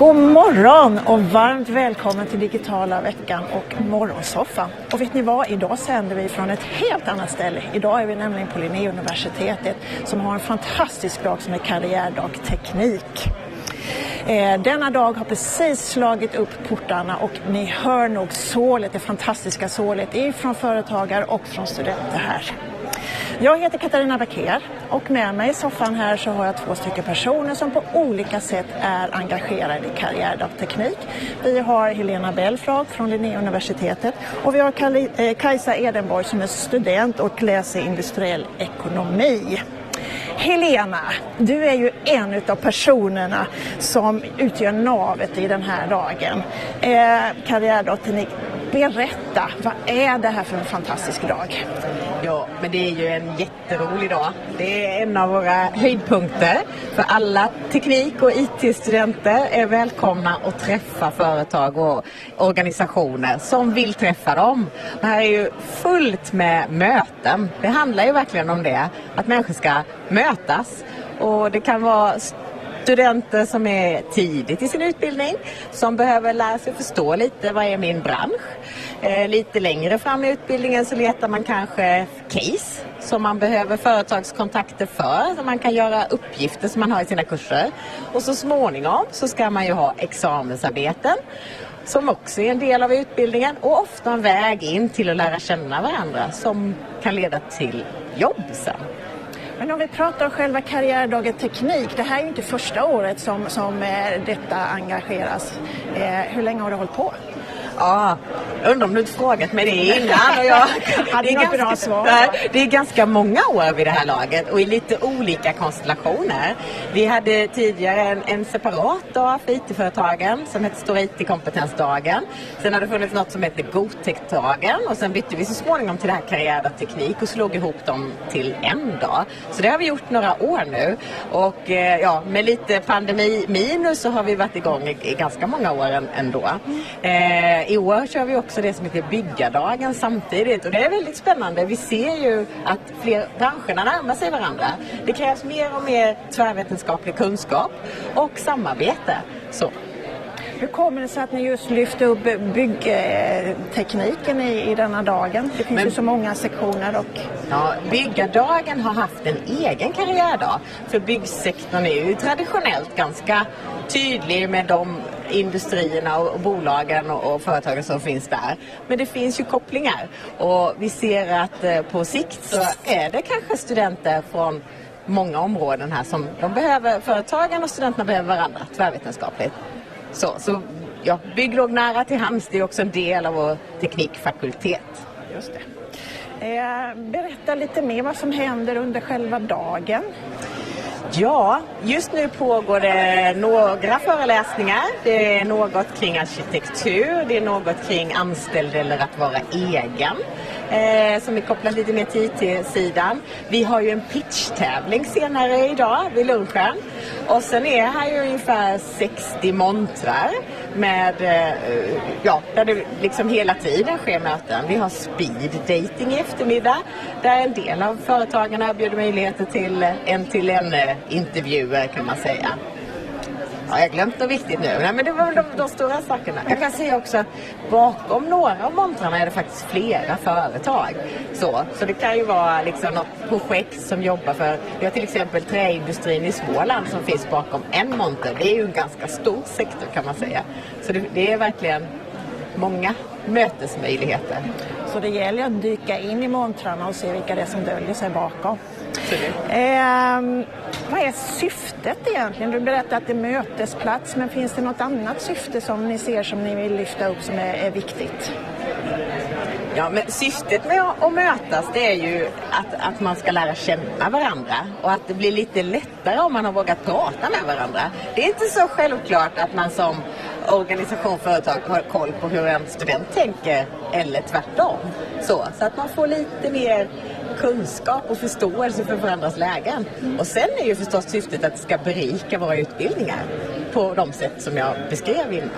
God morgon och varmt välkommen till digitala veckan och morgonsoffan. Och vet ni vad? Idag sänder vi från ett helt annat ställe. Idag är vi nämligen på Linnéuniversitetet som har en fantastisk dag som är Karriärdag, teknik. Denna dag har precis slagit upp portarna och ni hör nog sålet, det fantastiska sålet ifrån företagare och från studenter här. Jag heter Karriärdag och med mig i soffan här så har jag 2 stycken personer som på olika sätt är engagerade i Karriärdag teknik. Vi har Helena Welf Löwes från Linnéuniversitetet och vi har Kajsa Edenborg som är student och läser industriell ekonomi. Helena, du är ju en av personerna som utgör navet i den här dagen. Karriärdag teknik, berätta, vad är det här för en fantastisk dag? Ja, men det är ju en jätterolig dag. Det är en av våra höjdpunkter. För alla teknik- och IT-studenter är välkomna att träffa företag och organisationer som vill träffa dem. Och här är ju fullt med möten. Det handlar ju verkligen om det, att människor ska mötas. Och det kan vara studenter som är tidigt i sin utbildning, som behöver lära sig förstå lite vad är min bransch. Lite längre fram i utbildningen så letar man kanske case som man behöver företagskontakter för, så man kan göra uppgifter som man har i sina kurser. Och så småningom så ska man ju ha examensarbeten som också är en del av utbildningen och ofta en väg in till att lära känna varandra som kan leda till jobb sen. Men om vi pratar om själva Karriärdagen teknik, det här är ju inte första året som detta engageras. Hur länge har du hållit på? Ja, undrar om du inte frågat mig det innan. Och jag hade något bra svar. Det är ganska många år vid det här laget och i lite olika konstellationer. Vi hade tidigare en separat dag för IT-företagen som hette Stora IT-kompetensdagen. Sen hade det funnits något som hette Godtech-dagen och sen bytte vi så småningom till det här Karriärdag teknik och slog ihop dem till en dag. Så det har vi gjort några år nu och ja, med lite pandemi minus så har vi varit igång i ganska många år ändå. I år kör vi också det som heter byggardagen samtidigt och det är väldigt spännande. Vi ser ju att fler branscherna närmar sig varandra. Det krävs mer och mer tvärvetenskaplig kunskap och samarbete. Så. Hur kommer det sig att ni just lyfter upp byggtekniken i denna dagen? Det finns ju så många sektioner. Ja, byggardagen har haft en egen karriärdag. För byggsektorn är ju traditionellt ganska tydlig med de industrierna och bolagen och företagen som finns där. Men det finns ju kopplingar. Och vi ser att på sikt så är det kanske studenter från många områden här som företagen och studenterna behöver varandra tvärvetenskapligt. Så ja, bygg låg nära till hands, det är också en del av vår teknikfakultet. Just det. Berätta lite mer vad som händer under själva dagen. Ja, just nu pågår det några föreläsningar. Det är något kring arkitektur, det är något kring anställd eller att vara egen. Som är kopplat lite mer till IT-sidan. Vi har ju en pitch-tävling senare idag vid lunchen. Och sen är här ju ungefär 60 montrar med, där det liksom hela tiden sker möten. Vi har speed dating i eftermiddag där en del av företagen erbjuder möjligheter till en intervjuer kan man säga. Ja, jag har glömt något viktigt nu. Nej, men det var de stora sakerna. Jag kan säga också att bakom några av montrarna är det faktiskt flera företag. Så det kan ju vara liksom något projekt som jobbar för... Vi har till exempel träindustrin i Småland som finns bakom en monter. Det är ju en ganska stor sektor kan man säga. Så det är verkligen många mötesmöjligheter. Så det gäller att dyka in i montrarna och se vilka det är som döljer sig bakom. Vad är syftet egentligen? Du berättade att det är mötesplats, men finns det något annat syfte som ni ser som ni vill lyfta upp som är viktigt? Ja, men syftet med att mötas det är ju att man ska lära känna varandra och att det blir lite lättare om man har vågat prata med varandra. Det är inte så självklart att man som organisation, företag har koll på hur en student tänker eller tvärtom. Så att man får lite mer kunskap och förståelse för varandras lägen. Och sen är ju förstås syftet att det ska berika våra utbildningar på de sätt som jag beskrev innan.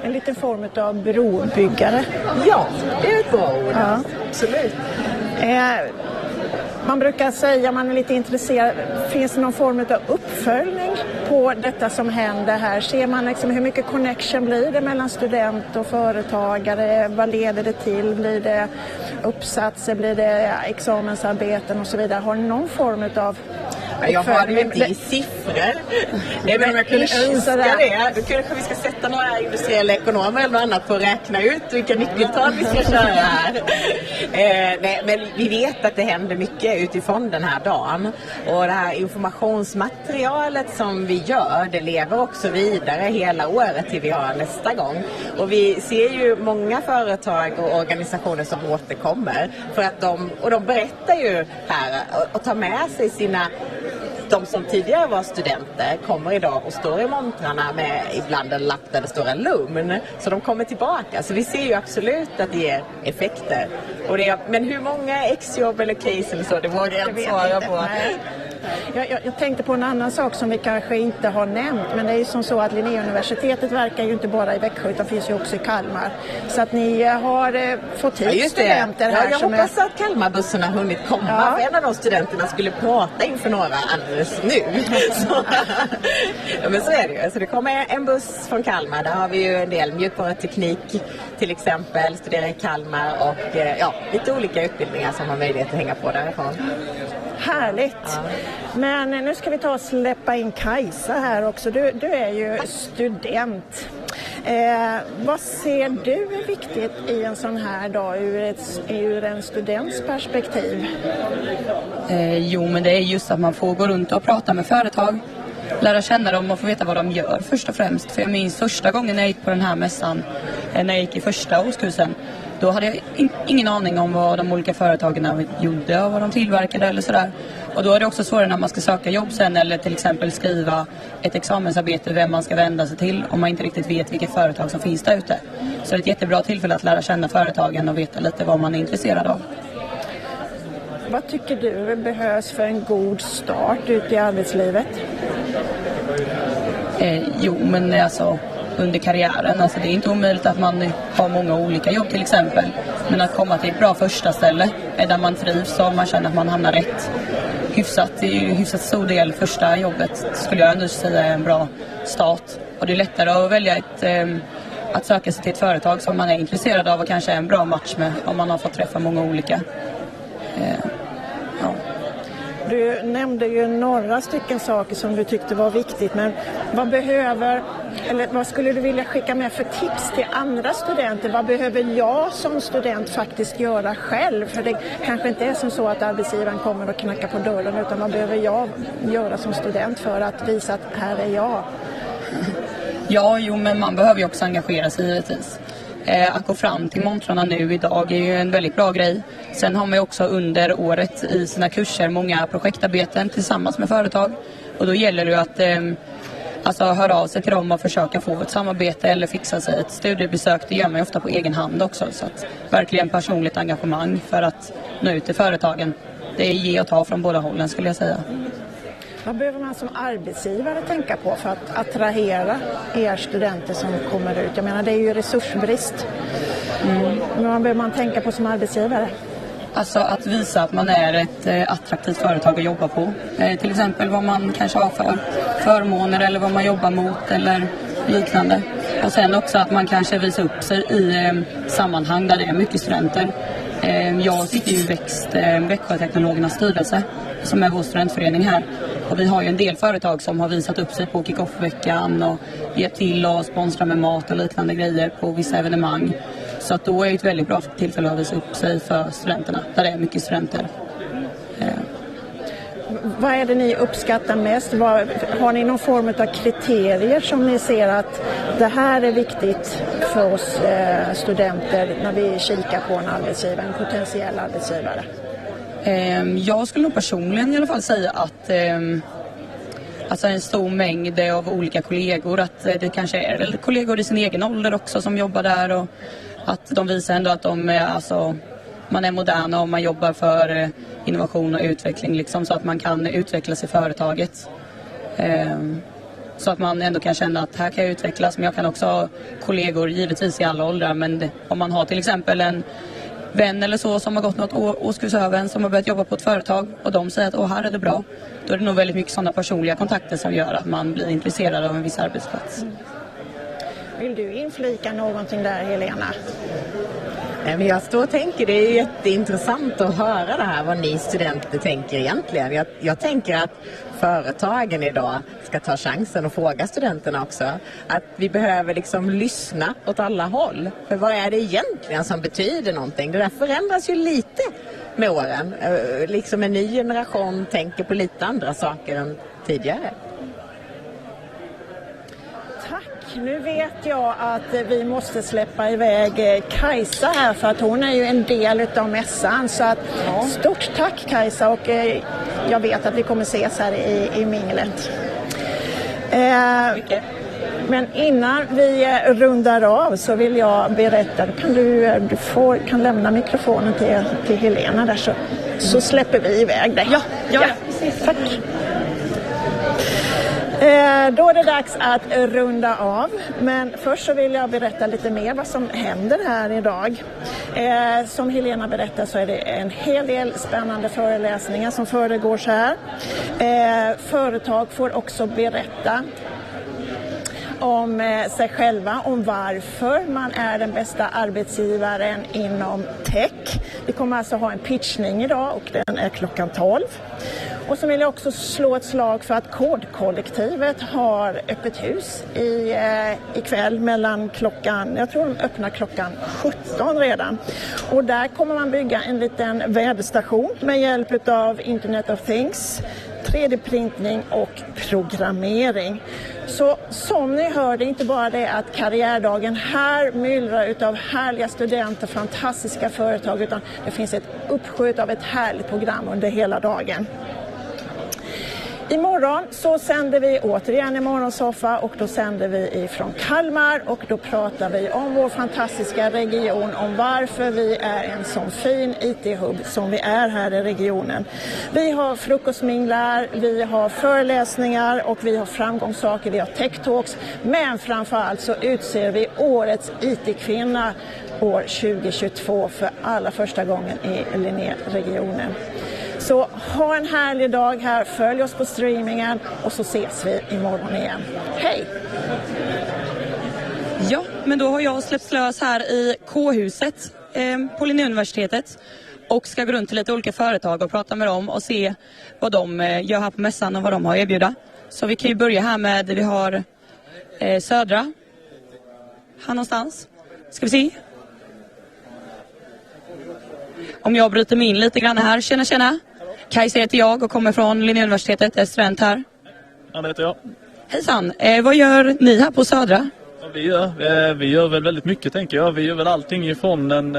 En liten form av brobyggare. Ja, det är ett bra ord. Ja. Absolut. Man brukar säga, man är lite intresserad, finns det någon form av uppföljning på detta som händer här? Ser man liksom hur mycket connection blir det mellan student och företagare? Vad leder det till? Blir det uppsatser? Blir det examensarbeten och så vidare? Har ni någon form av... Jag har det inte i siffror. Nej, men jag kunde önska det. Då kanske vi ska sätta några industriella ekonomer eller något annat på att räkna ut vilka nyckeltal vi ska köra här. Nej, men vi vet att det händer mycket utifrån den här dagen. Och det här informationsmaterialet som vi gör, det lever också vidare hela året till vi har nästa gång. Och vi ser ju många företag och organisationer som återkommer. För att de berättar ju här och tar med sig de som tidigare var studenter kommer idag och står i montrarna med ibland en lapp där det står en lugn. Så de kommer tillbaka. Så vi ser ju absolut att det ger effekter. Men hur många exjobb eller case eller så, det vågar jag inte svara på. Jag tänkte på en annan sak som vi kanske inte har nämnt, men det är ju som så att Linnéuniversitetet verkar ju inte bara i Växjö utan finns ju också i Kalmar. Så att ni har fått hit studenter här. Jag hoppas att Kalmarbussen har hunnit komma. Ja. För en av de studenterna skulle prata inför några alldeles nu. Men så är det ju. Så det kommer en buss från Kalmar. Där har vi ju en del mjukvara teknik till exempel, studera i Kalmar och lite olika utbildningar som har möjlighet att hänga på därifrån. Härligt. Ja. Men nu ska vi ta och släppa in Kajsa här också. Du är ju student. Vad ser du är viktigt i en sån här dag ur en students perspektiv? Men det är just att man får gå runt och prata med företag, lära känna dem och få veta vad de gör först och främst. För jag minns första gången jag gick på den här mässan, när jag gick i första årskursen, då hade jag ingen aning om vad de olika företagen gjorde och vad de tillverkade eller sådär. Och då är det också svårare när man ska söka jobb sen eller till exempel skriva ett examensarbete, vem man ska vända sig till om man inte riktigt vet vilket företag som finns där ute. Så det är ett jättebra tillfälle att lära känna företagen och veta lite vad man är intresserad av. Vad tycker du behövs för en god start ut i arbetslivet? Men alltså under karriären. Alltså det är inte omöjligt att man har många olika jobb till exempel. Men att komma till ett bra första ställe där man trivs och man känner att man hamnar rätt hyfsat. Det är ju hyfsat stor del första jobbet skulle jag ändå säga är en bra start. Och det är lättare att välja att söka sig till ett företag som man är intresserad av och kanske är en bra match med om man har fått träffa många olika. Du nämnde ju några stycken saker som du tyckte var viktigt, men vad skulle du vilja skicka med för tips till andra studenter? Vad behöver jag som student faktiskt göra själv? För det kanske inte är som så att arbetsgivaren kommer och knackar på dörren, utan vad behöver jag göra som student för att visa att här är jag? Men man behöver ju också engagera sig givetvis. Att gå fram till montrarna nu idag är ju en väldigt bra grej. Sen har man ju också under året i sina kurser många projektarbeten tillsammans med företag. Och då gäller det att höra av sig till dem och försöka få ett samarbete eller fixa sig ett studiebesök. Det gör man ju ofta på egen hand också. Så att verkligen personligt engagemang för att nå ut till företagen. Det är ge och ta från båda hållen skulle jag säga. Vad behöver man som arbetsgivare tänka på för att attrahera er studenter som kommer ut? Jag menar, det är ju resursbrist. Men vad behöver man tänka på som arbetsgivare? Alltså att visa att man är ett attraktivt företag att jobba på. Till exempel vad man kanske har för förmåner eller vad man jobbar mot eller liknande. Och sen också att man kanske visar upp sig i sammanhang där det är mycket studenter. Jag sitter ju i Växjö-teknologernas styrelse som är vår studentförening här. Och vi har ju en del företag som har visat upp sig på kick-off-veckan och gett till och sponsrar med mat och liknande grejer på vissa evenemang. Så att då är det ett väldigt bra tillfälle att visa upp sig för studenterna, där det är mycket studenter. Vad är det ni uppskattar mest? Har ni någon form av kriterier som ni ser att det här är viktigt för oss studenter när vi kikar på en arbetsgivare, en potentiell arbetsgivare? Jag skulle nog personligen i alla fall säga att alltså en stor mängd av olika kollegor, att det kanske är kollegor i sin egen ålder också som jobbar där och att de visar ändå att de är, man är modern och man jobbar för innovation och utveckling liksom, så att man kan utvecklas i företaget. Så att man ändå kan känna att här kan jag utvecklas, men jag kan också ha kollegor givetvis i alla åldrar, men om man har till exempel vän eller så som har gått något årskurs över en som har börjat jobba på ett företag och de säger att här är det bra. Då är det nog väldigt mycket sådana personliga kontakter som gör att man blir intresserad av en viss arbetsplats. Vill du inflika någonting där, Helena? Men jag står och tänker, det är jätteintressant att höra det här vad ni studenter tänker egentligen. Jag tänker att företagen idag ska ta chansen och fråga studenterna också. Att vi behöver liksom lyssna åt alla håll. För vad är det egentligen som betyder någonting? Det där förändras ju lite med åren. Liksom en ny generation tänker på lite andra saker än tidigare. Nu vet jag att vi måste släppa iväg Kajsa här för att hon är ju en del av mässan. Så att, stort tack Kajsa, och jag vet att vi kommer ses här i minglet. Men innan vi rundar av så vill jag berätta, du kan lämna mikrofonen till Helena där så släpper vi iväg dig. Ja, tack. Då är det dags att runda av, men först så vill jag berätta lite mer vad som händer här idag. Som Helena berättade så är det en hel del spännande föreläsningar som föregår så här. Företag får också berätta om sig själva, om varför man är den bästa arbetsgivaren inom tech. Vi kommer alltså ha en pitchning idag och den är klockan 12. Och så vill jag också slå ett slag för att Kodkollektivet har öppet hus ikväll mellan jag tror de öppnar klockan 17 redan. Och där kommer man bygga en liten väderstation med hjälp av Internet of Things, 3D-printning och programmering. Så som ni hörde, inte bara det att Karriärdagen här myllrar utav härliga studenter, fantastiska företag, utan det finns ett uppskjut av ett härligt program under hela dagen. Imorgon så sänder vi återigen i morgonsoffa och då sänder vi ifrån Kalmar och då pratar vi om vår fantastiska region, om varför vi är en sån fin IT-hub som vi är här i regionen. Vi har frukostminglar, vi har föreläsningar och vi har framgångssaker, vi har tech-talks, men framförallt så utser vi årets IT-kvinna år 2022 för allra första gången i Linnéregionen. Så ha en härlig dag här, följ oss på streamingen och så ses vi imorgon igen. Hej! Ja, men då har jag släppts lös här i K-huset på Linnéuniversitetet och ska gå runt till lite olika företag och prata med dem och se vad de gör här på mässan och vad de har att erbjuda. Så vi kan ju börja här med, vi har Södra, här någonstans. Ska vi se? Om jag bryter mig in lite grann här. Tjena. Kajsa heter jag och kommer från Linnéuniversitetet, är student här. Ja, det heter jag. Hejsan. Vad gör ni här på Södra? Ja, vi gör väl väldigt mycket, tänker jag. Vi gör väl allting ifrån en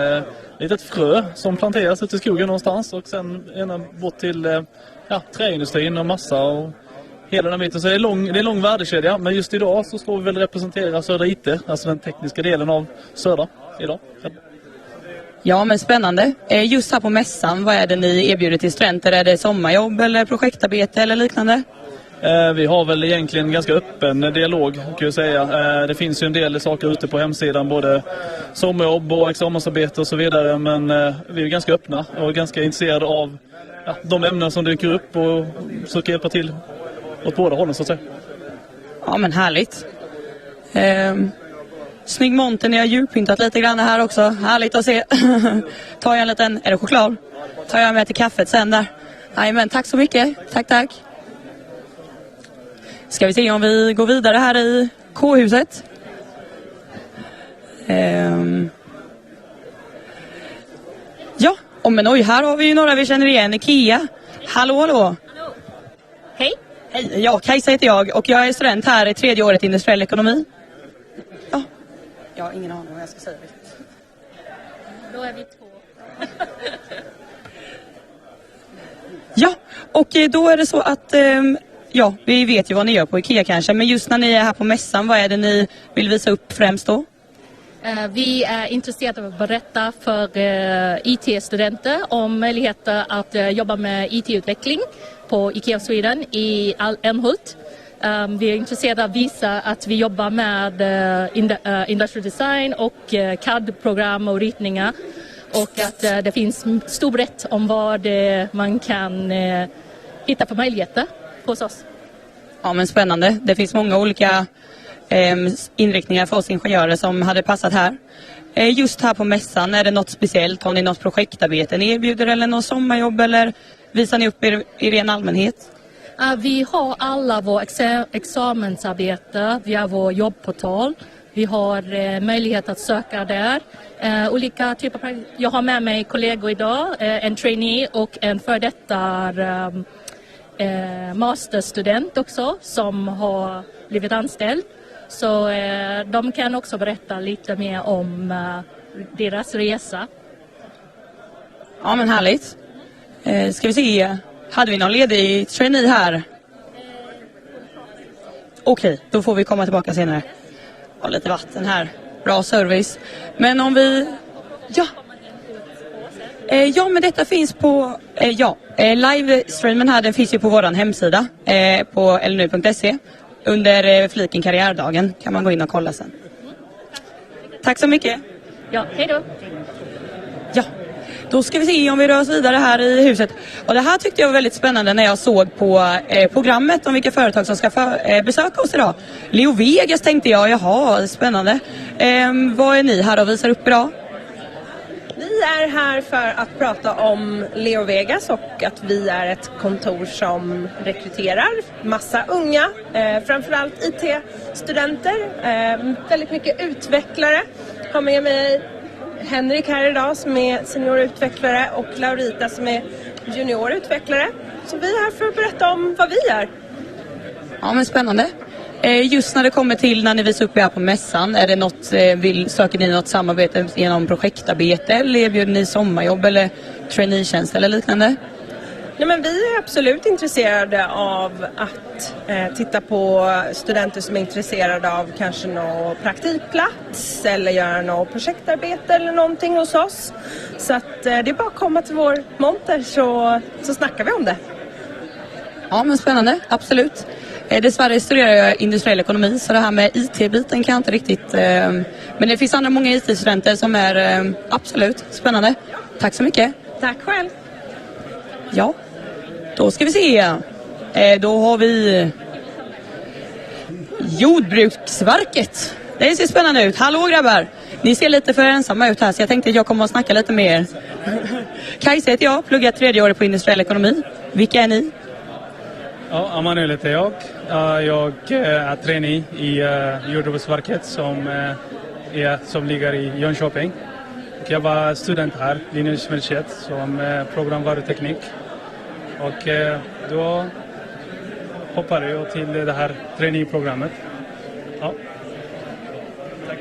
litet frö som planteras ute i skogen någonstans och sen ena bort till träindustrin och massa och hela den biten. Så det är en lång värdekedja, men just idag så ska vi väl representera Södra IT, alltså den tekniska delen av Södra idag. Ja, men spännande. Just här på mässan, vad är det ni erbjuder till studenter? Är det sommarjobb eller projektarbete eller liknande? Vi har väl egentligen ganska öppen dialog, kan jag säga. Det finns ju en del saker ute på hemsidan, både sommarjobb och examensarbete och så vidare. Men vi är ganska öppna och ganska intresserade av de ämnen som dyker upp och försöker hjälpa till åt båda hållen, så att säga. Ja, men härligt. Snygg monter, ni har julpyntat lite grann här också. Härligt att se. Tar jag en liten, är det choklad? Tar jag med till kaffet sen där. Jajamän, tack så mycket. Tack. Ska vi se om vi går vidare här i K-huset. Ja, men oj, här har vi ju några vi känner igen. Ikea. Hallå. Hej. Ja, Kajsa heter jag och jag är student här i 3:e året i industriell ekonomi. Ja. Jag har ingen aning vad jag ska säga. Då är vi 2. Ja, och då är det så att vi vet ju vad ni gör på Ikea kanske, men just när ni är här på mässan, vad är det ni vill visa upp främst då? Vi är intresserade av att berätta för IT-studenter om möjligheter att jobba med IT-utveckling på Ikea Sweden i Älmhult. Vi är intresserade av att visa att vi jobbar med industrial design och CAD-program och ritningar. och att det finns stor bredd om vad man kan hitta för möjligheter hos oss. Ja, men spännande. Det finns många olika inriktningar för oss ingenjörer som hade passat här. Just här på mässan, är det något speciellt? Har ni något projektarbete ni erbjuder eller något sommarjobb eller visar ni upp i ren allmänhet? Vi har alla vår examensarbete via vår jobbportal. Vi har möjlighet att söka där. Olika typer av, jag har med mig kollegor idag, en trainee och en för detta masterstudent också som har blivit anställd. Så de kan också berätta lite mer om deras resa. Ja, men härligt. Ska vi se, hade vi någon ledig trainee här? Okej, då får vi komma tillbaka senare. Ja, lite vatten här. Bra service. Men om vi... Ja, men detta finns på... livestreamen här, den finns ju på vår hemsida på lnu.se. Under fliken Karriärdagen kan man gå in och kolla sen. Tack så mycket. Ja, hej då. Ja, då ska vi se om vi rör oss vidare här i huset. Och det här tyckte jag var väldigt spännande när jag såg på programmet om vilka företag som ska besöka oss idag. Livesändning tänkte jag, jaha, spännande. Vad är ni här och visar upp idag? Vi är här för att prata om Livesändning och att vi är ett kontor som rekryterar massa unga, framförallt IT-studenter, väldigt mycket utvecklare. Jag har med mig Henrik här idag som är seniorutvecklare och Laurita som är juniorutvecklare. Så vi är här för att berätta om vad vi är. Ja, men spännande. Just när det kommer till när ni visar upp er på mässan, är det något, söker ni något samarbete genom projektarbete eller erbjuder ni sommarjobb eller traineetjänst eller liknande? Nej, men vi är absolut intresserade av att titta på studenter som är intresserade av kanske någon praktikplats eller göra något projektarbete eller någonting hos oss. Så att det är bara att komma till vår monter så snackar vi om det. Ja, men spännande, absolut. Dessvärre studerar jag industriell ekonomi så det här med IT-biten kan jag inte riktigt... Men det finns andra många IT-studenter som är absolut spännande. Tack så mycket. Tack själv. Ja, då ska vi se. Då har vi Jordbruksverket. Det ser spännande ut. Hallå grabbar. Ni ser lite för ensamma ut här så jag tänkte att jag kommer att snacka lite med er. Kajsa heter jag, pluggar 3:e året på industriell ekonomi. Vilka är ni? Ja, Emanuel heter jag. Jag är trainee i Jordbruksverket som ligger i Jönköping. Jag var student här vid universitet som programvaruteknik. Och då hoppade jag till det här trainee-programmet. Ja. Tack.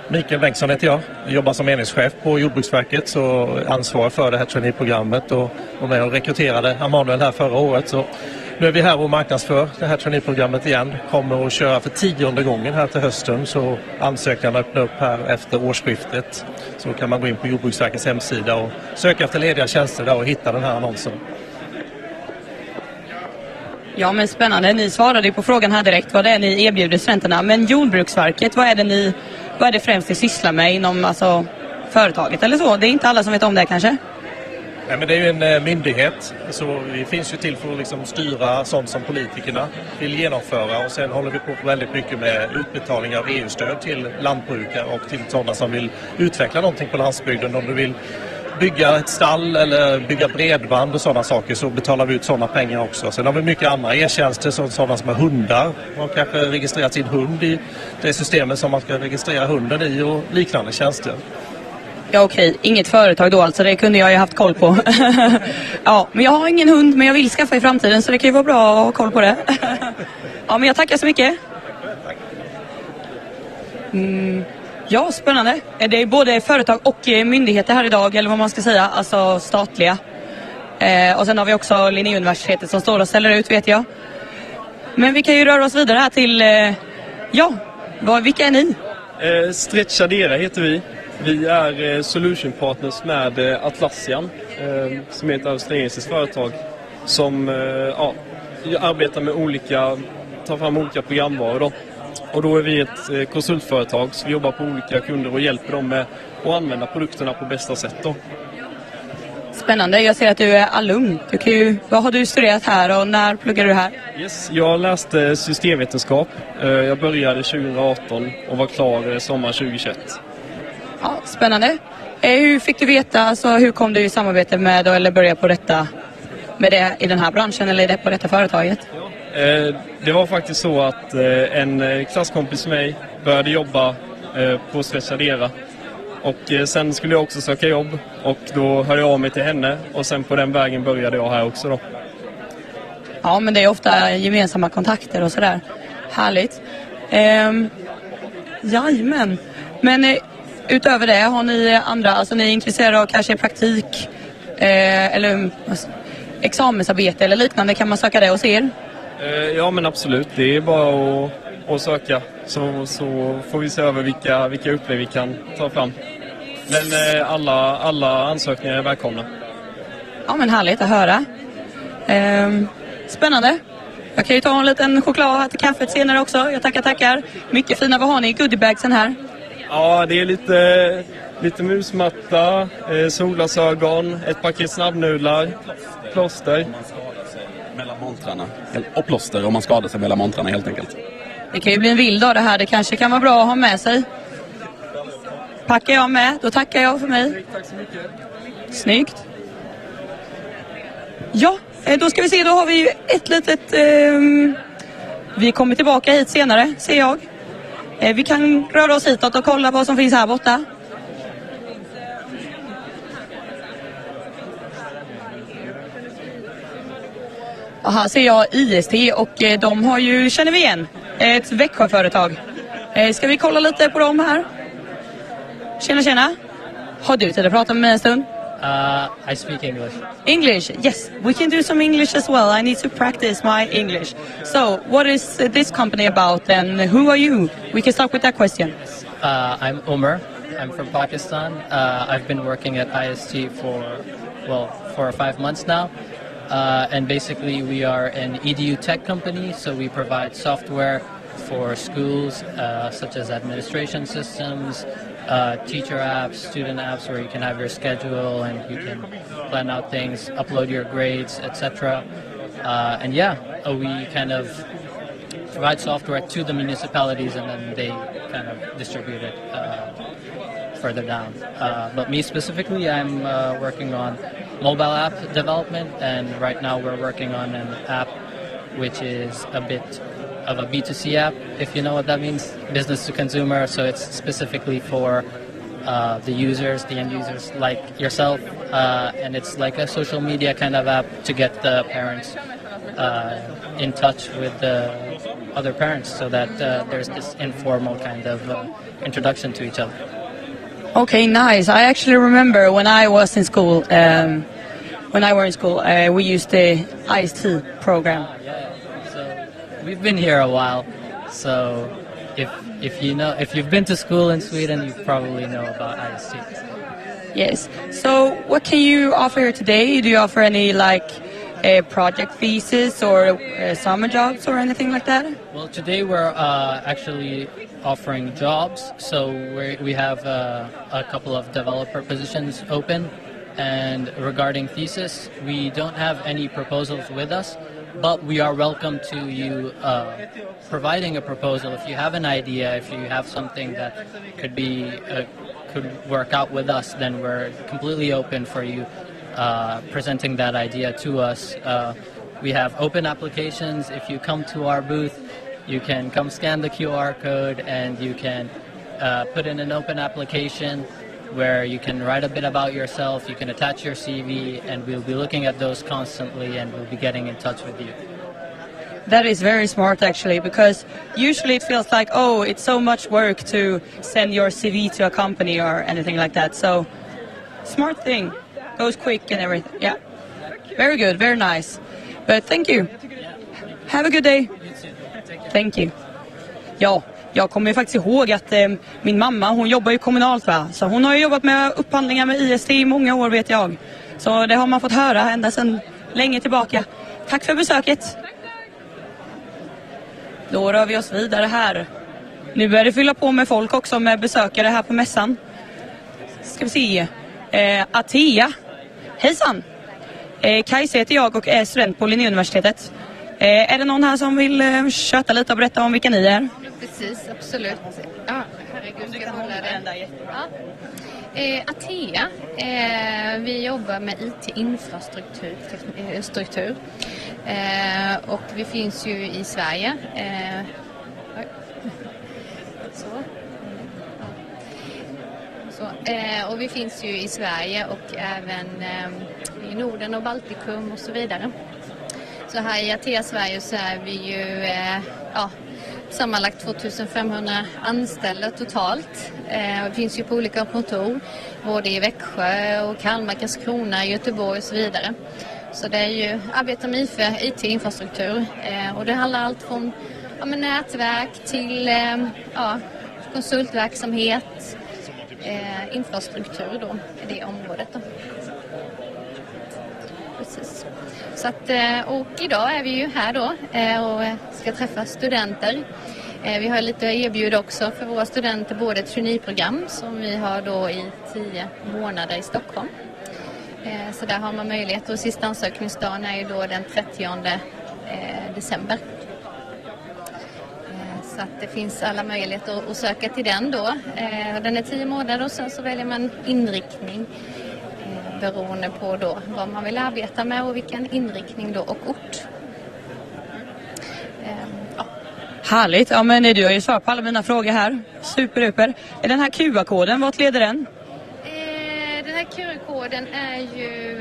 Mikael Bengtsson heter jag. Jag jobbar som enhetschef på Jordbruksverket så ansvarar för det här trainee-programmet och var med och rekryterade Emanuel här förra året. Så nu är vi här och marknadsför det här trainee-programmet igen. Kommer att köra för 10:e gången här till hösten så ansökningarna öppnar upp här efter årsskiftet. Så kan man gå in på Jordbruksverkets hemsida och söka efter lediga tjänster där och hitta den här annonsen. Ja, men spännande. Ni svarade på frågan här direkt vad det är ni erbjuder studenterna. Men Jordbruksverket, vad är det främst ni sysslar med inom företaget eller så? Det är inte alla som vet om det kanske? Nej, men det är ju en myndighet så vi finns ju till för att liksom styra sånt som politikerna vill genomföra och sen håller vi på väldigt mycket med utbetalning av EU-stöd till lantbrukare och till sådana som vill utveckla någonting på landsbygden. Om du vill bygga ett stall eller bygga bredband och sådana saker så betalar vi ut sådana pengar också. Sen har vi mycket andra e-tjänster sådana som är hundar. Man kanske registrerar sin hund i det systemet som man ska registrera hunden i och liknande tjänster. Ja, okej. Inget företag då alltså, det kunde jag ju haft koll på. Ja, men jag har ingen hund men jag vill skaffa i framtiden så det kan ju vara bra att ha koll på det. Ja, men jag tackar så mycket. Ja, spännande. Det är både företag och myndigheter här idag, eller vad man ska säga, alltså statliga. Och sen har vi också Linnéuniversitetet som står och ställer ut, vet jag. Men vi kan ju röra oss vidare här till, vilka är ni? Stretchadera heter vi. Vi är solution partners med Atlassian, som är ett australiskt företag som arbetar med tar fram olika programvaror då. Och då är vi ett konsultföretag, så vi jobbar på olika kunder och hjälper dem med att använda produkterna på bästa sätt då. Spännande, jag ser att du är alumn. Vad har du studerat här och när pluggar du här? Yes, jag läste systemvetenskap. Jag började 2018 och var klar sommar 2021. Ja, spännande. Hur fick du veta, alltså, hur kom du i samarbete med eller börja på detta, med det i den här branschen eller på detta företaget? Det var faktiskt så att en klasskompis med mig började jobba på Karriärdag. Och sen skulle jag också söka jobb och då hörde jag av mig till henne och sen på den vägen började jag här också då. Ja, men det är ofta gemensamma kontakter och sådär. Härligt. Jajamän. Men utöver det, har ni andra, alltså ni är intresserade av kanske praktik eller examensarbete eller liknande, kan man söka det hos er? Ja men absolut, det är bara att söka så får vi se över vilka upplägg vi kan ta fram. Men alla ansökningar är välkomna. Ja men härligt att höra. Spännande. Jag kan ju ta en liten choklad här till kaffet senare också. Jag tackar. Mycket fina. Vad har ni i goodiebagsen här? Ja, det är lite musmatta, solglasögon, ett paket snabbnudlar, plåster. Mellan montrarna. Och plåster om man skadar sig mellan montrarna helt enkelt. Det kan ju bli en vild dag det här. Det kanske kan vara bra att ha med sig. Packar jag med, då tackar jag för mig. Tack så mycket. Snyggt. Ja, då ska vi se. Då har vi ju ett litet... vi kommer tillbaka hit senare, ser jag. Vi kan röra oss hitåt och kolla vad som finns här borta. Och här ser jag IST och de har ju, känner vi igen, ett Växjö-företag. Ska vi kolla lite på dem här? Tjena. Har du tid att prata med mig en stund? I speak English. English, yes. We can do some English as well. I need to practice my English. So, what is this company about and who are you? We can start with that question. I'm Umar. I'm from Pakistan. I've been working at IST for 4 or 5 months now. And basically we are an EDU tech company, so we provide software for schools such as administration systems, teacher apps, student apps where you can have your schedule and you can plan out things, upload your grades, etc. And we kind of provide software to the municipalities and then they kind of distribute it further down. But me specifically, I'm working on mobile app development, and right now we're working on an app which is a bit of a B2C app, if you know what that means, business to consumer. So it's specifically for the users, the end users like yourself, and it's like a social media kind of app to get the parents in touch with the other parents so that there's this informal kind of introduction to each other. Okay, nice. I actually remember when I was in school, we used the IST program. So we've been here a while. So if you've been to school in Sweden, you probably know about IST. Yes. So what can you offer here today? Do you offer any project thesis or summer jobs or anything like that? Well, today we're actually offering jobs. So we have a couple of developer positions open. And regarding thesis, we don't have any proposals with us, but we are welcome to you providing a proposal. If you have an idea, if you have something that could work out with us, then we're completely open for you presenting that idea to us. We have open applications. If you come to our booth, you can come scan the QR code and you can put in an open application where you can write a bit about yourself, you can attach your CV, and we'll be looking at those constantly and we'll be getting in touch with you. That is very smart actually, because usually it feels like, it's so much work to send your CV to a company or anything like that. So, smart thing. Goes quick and everything. Yeah. Very good, very nice. But thank you. Have a good day. Thank you. Ja. Jag kommer ju faktiskt ihåg att min mamma, hon jobbar ju kommunalt va? Så hon har ju jobbat med upphandlingar med IST i många år vet jag. Så det har man fått höra ända sedan länge tillbaka. Tack för besöket. Då rör vi oss vidare här. Nu börjar det fylla på med folk också, med besökare här på mässan. Ska vi se. Atea. Hejsan! Kajsa heter jag och är student på Linnéuniversitetet. Är det någon här som vill köta lite och berätta om vilka ni är? Precis, absolut. Ja, herregud, ska jag hålla den? Ja. Atea, vi jobbar med IT-infrastruktur. Och vi finns ju i Sverige. Och vi finns ju i Sverige och även i Norden och Baltikum och så vidare. Så här i Atea Sverige så är vi ju sammanlagt 2500 anställda totalt. Det finns ju på olika kontor, både i Växjö och Kalmar, Karlskrona, Göteborg och så vidare. Så det är ju arbete med IT-infrastruktur och det handlar allt från nätverk till konsultverksamhet, infrastruktur då i det området då. Precis. Så att, och idag är vi ju här då och ska träffa studenter. Vi har lite erbjud också för våra studenter, både ett traineeprogram som vi har då i 10 månader i Stockholm. Så där har man möjlighet, och sista ansökningsdagen är ju då den 30 december. Så att det finns alla möjligheter att söka till den då. Den är 10 månader och sen så väljer man inriktning beroende på då vad man vill arbeta med och vilken inriktning då och ort. Härligt. Ja, men du har ju svarat på alla mina frågor här. Superduper. Är den här QR-koden, vart leder den? Den här QR-koden är ju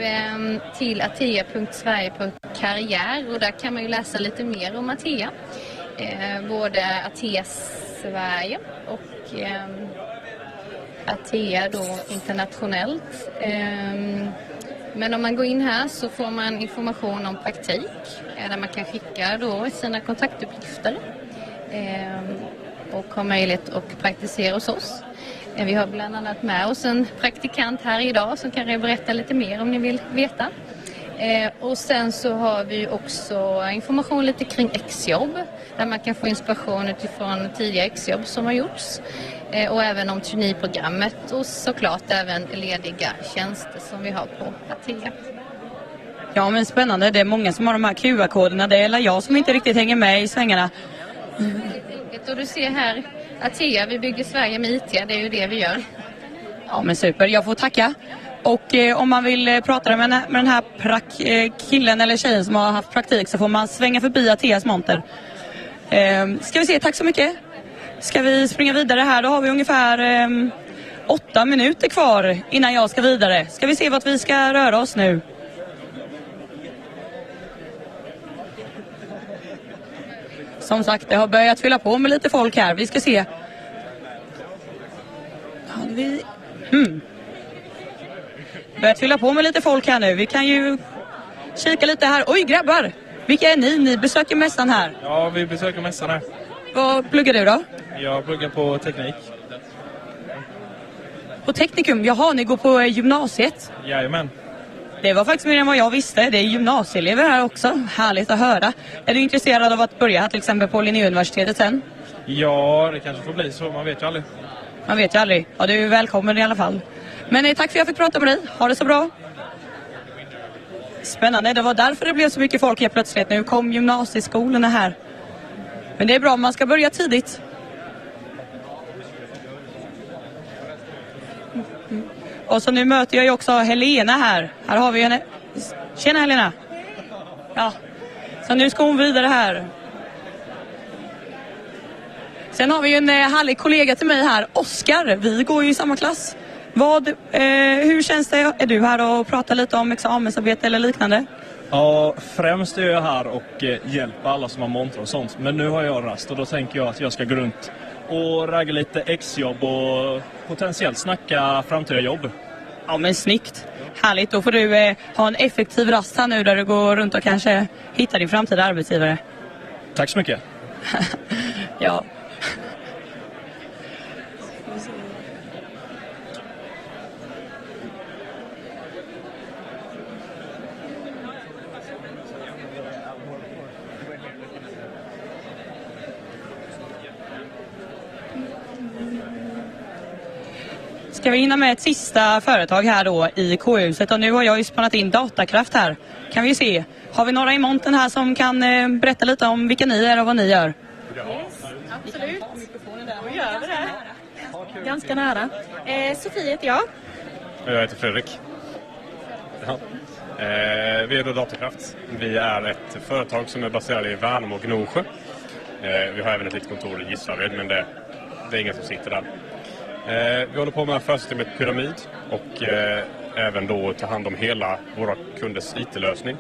till atea.sverige.karriär och där kan man ju läsa lite mer om Atea. Både Atea Sverige och Atea då internationellt. Men om man går in här så får man information om praktik där man kan skicka då sina kontaktuppgifter och ha möjlighet att praktisera hos oss. Vi har bland annat med oss en praktikant här idag som kan berätta lite mer om ni vill veta. Och sen så har vi också information lite kring exjobb där man kan få inspiration utifrån tidiga exjobb som har gjorts. Och även om traineeprogrammet och såklart även lediga tjänster som vi har på Atea. Ja, men spännande. Det är många som har de här QR-koderna. Det är jag som inte riktigt hänger med i svängarna. Och du ser här Atea, vi bygger Sverige med IT. Det är ju det vi gör. Ja, men super. Jag får tacka. Och om man vill prata med den här killen eller tjejen som har haft praktik så får man svänga förbi Ateas monter. Ska vi se, tack så mycket. Ska vi springa vidare här? Då har vi ungefär 8 minuter kvar innan jag ska vidare. Ska vi se vart vi ska röra oss nu? Som sagt, det har börjat fylla på med lite folk här. Vi ska se. Hade vi... Börjat fylla på med lite folk här nu. Vi kan ju kika lite här. Oj, grabbar! Vilka är ni? Ni besöker mässan här. Ja, vi besöker mässan här. Vad pluggar du då? Jag pluggar på teknik. På teknikum? Jaha, ni går på gymnasiet? Jajamän. Det var faktiskt mer än vad jag visste. Det är gymnasieelever här också. Härligt att höra. Är du intresserad av att börja till exempel på Linnéuniversitetet sen? Ja, det kanske får bli så. Man vet ju aldrig. Man vet ju aldrig. Ja, du är välkommen i alla fall. Men tack för att jag fick prata med dig. Ha det så bra. Spännande. Det var därför det blev så mycket folk helt plötsligt. Nu kom gymnasieskolorna här. Men det är bra. Man ska börja tidigt. Och så nu möter jag ju också Helena här. Här har vi henne. Tjena Helena. Ja. Så nu ska hon vidare här. Sen har vi ju en härlig kollega till mig här, Oskar. Vi går ju i samma klass. Hur känns det? Är du här och pratar lite om examensarbete eller liknande? Ja, främst är jag här och hjälper alla som har montrar och sånt. Men nu har jag rast och då tänker jag att jag ska gå runt och ragga lite exjobb och potentiellt snacka framtida jobb. Ja, men snyggt. Härligt. Då får du ha en effektiv rast här nu där du går runt och kanske hittar din framtida arbetsgivare. Tack så mycket. Ja. ska vi hinna med ett sista företag här då i K-huset. Och nu har jag ju spannat in Datakraft här. Kan vi se. Har vi några i montern här som kan berätta lite om vilka ni är och vad ni gör? Absolut. Då gör vi det. Ganska nära. Sofie heter jag. Jag heter Fredrik. Ja. Vi är då Datakraft. Vi är ett företag som är baserat i Värnamo och Gnosjö. Vi har även ett litet kontor i Gislaved, men det är ingen som sitter där. Vi håller på med affärssystemet Pyramid och även då ta hand om hela våra kunders IT-lösning.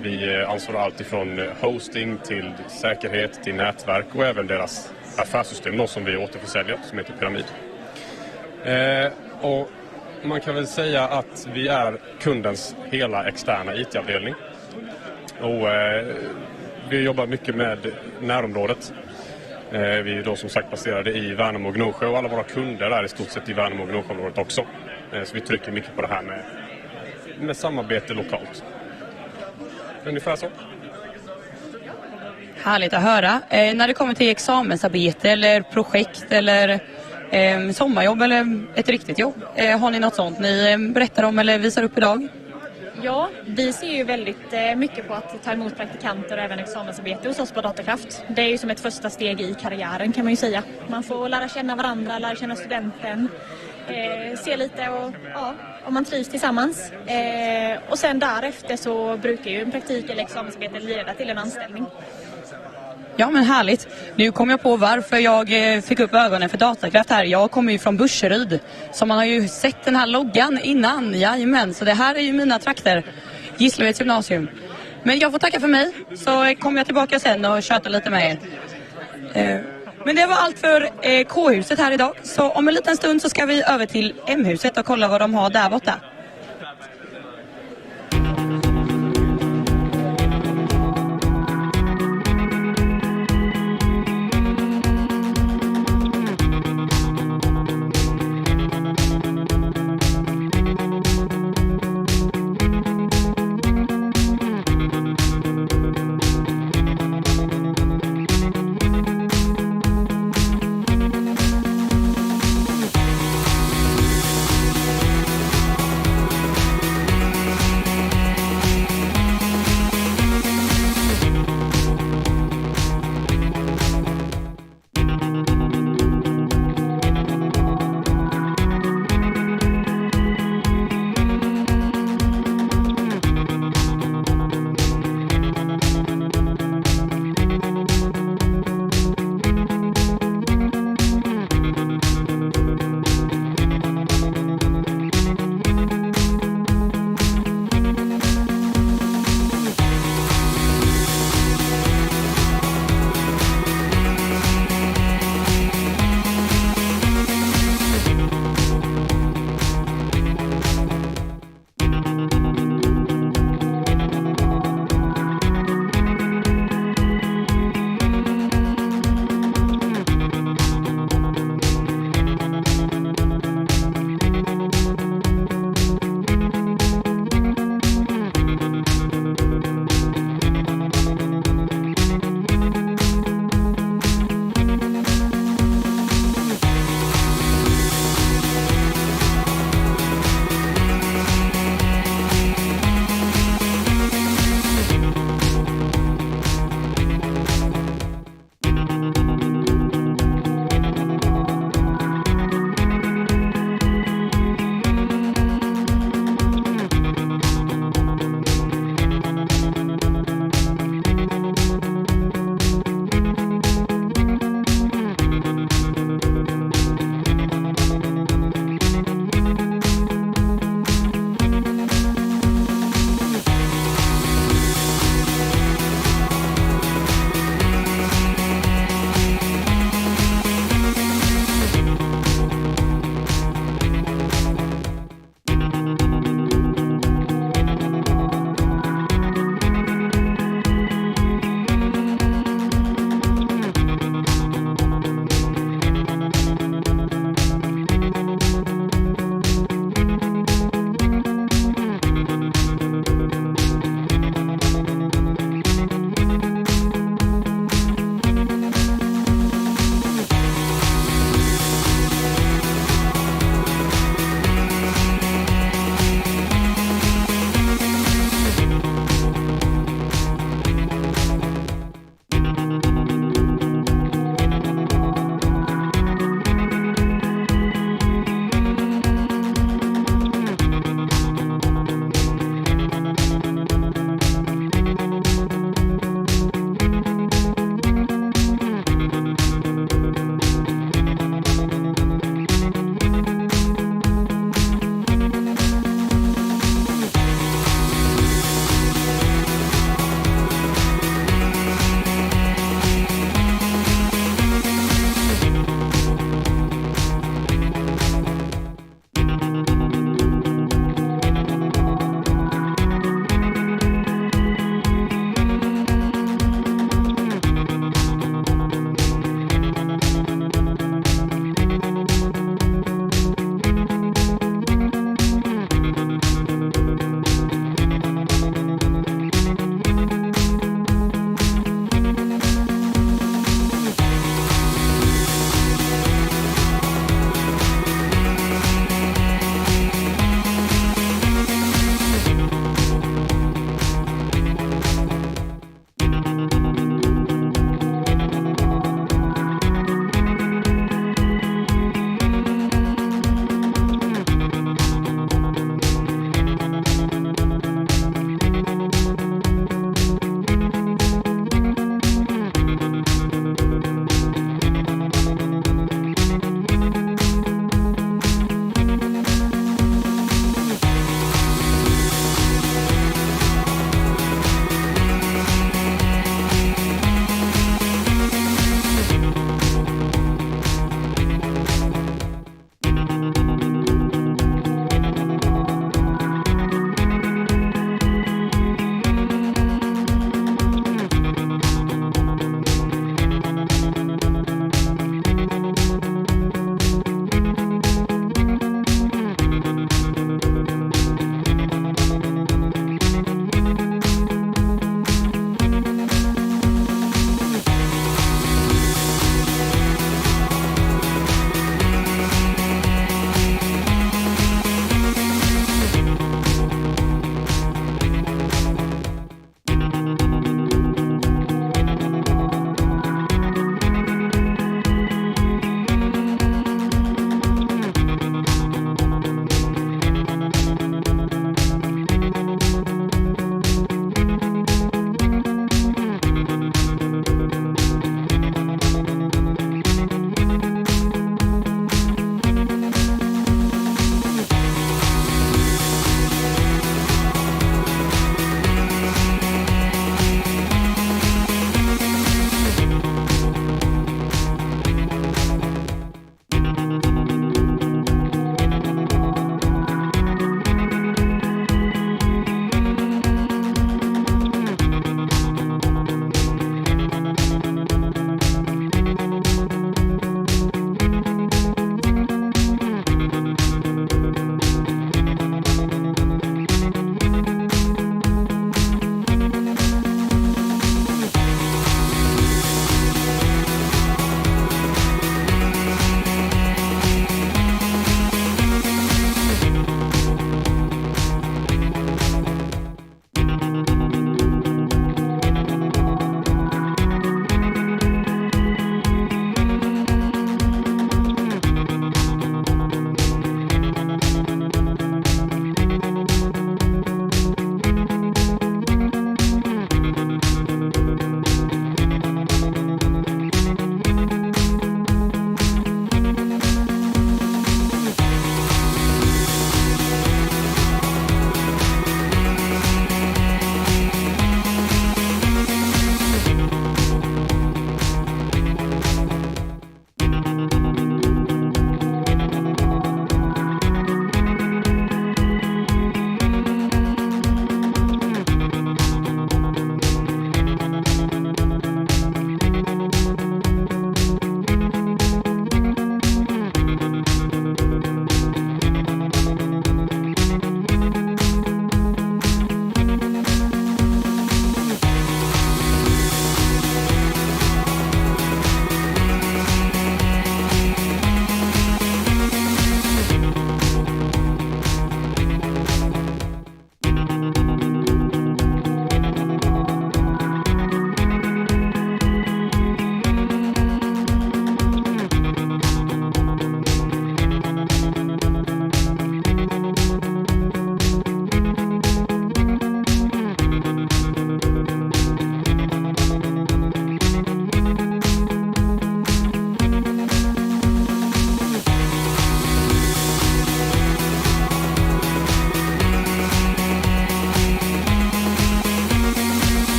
Vi ansvarar allt ifrån hosting till säkerhet till nätverk och även deras affärssystem då, som vi återförsäljer, som heter Pyramid. Och man kan väl säga att vi är kundens hela externa IT-avdelning. Och vi jobbar mycket med närområdet. Vi är då som sagt baserade i Värnamo och Gnosjö och alla våra kunder är i stort sett i Värnamo och Gnosjöområdet också. Så vi trycker mycket på det här med samarbete lokalt. Ungefär så. Härligt att höra. När det kommer till examensarbete eller projekt eller sommarjobb eller ett riktigt jobb, har ni något sånt ni berättar om eller visar upp idag? Ja, vi ser ju väldigt mycket på att ta emot praktikanter och även examensarbete hos oss på Datakraft. Det är ju som ett första steg i karriären kan man ju säga. Man får lära känna varandra, lära känna studenten, se lite och om man trivs tillsammans. Och sen därefter så brukar ju en praktik eller examensarbete leda till en anställning. Ja men härligt. Nu kom jag på varför jag fick upp ögonen för Datakraft här. Jag kommer ju från Burseryd. Så man har ju sett den här loggan innan. Jajamän, så det här är ju mina trakter. Gislaveds gymnasium. Men jag får tacka för mig. Så kommer jag tillbaka sen och köta lite med er. Men det var allt för K-huset här idag. Så om en liten stund så ska vi över till M-huset och kolla vad de har där borta.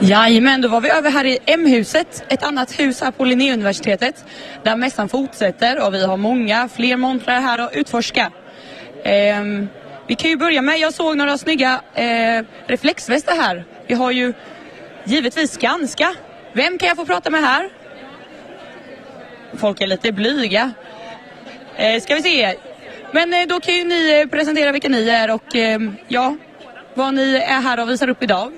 Jajamän, då var vi över här i M-huset, ett annat hus här på Linnéuniversitetet, där mässan fortsätter och vi har många fler montrar här att utforska. Vi kan ju börja med, jag såg några snygga reflexvästar här. Vi har ju givetvis Skanska. Vem kan jag få prata med här? Folk är lite blyga. Ska vi se. Men då kan ju ni presentera vilka ni är och vad ni är här och visar upp idag.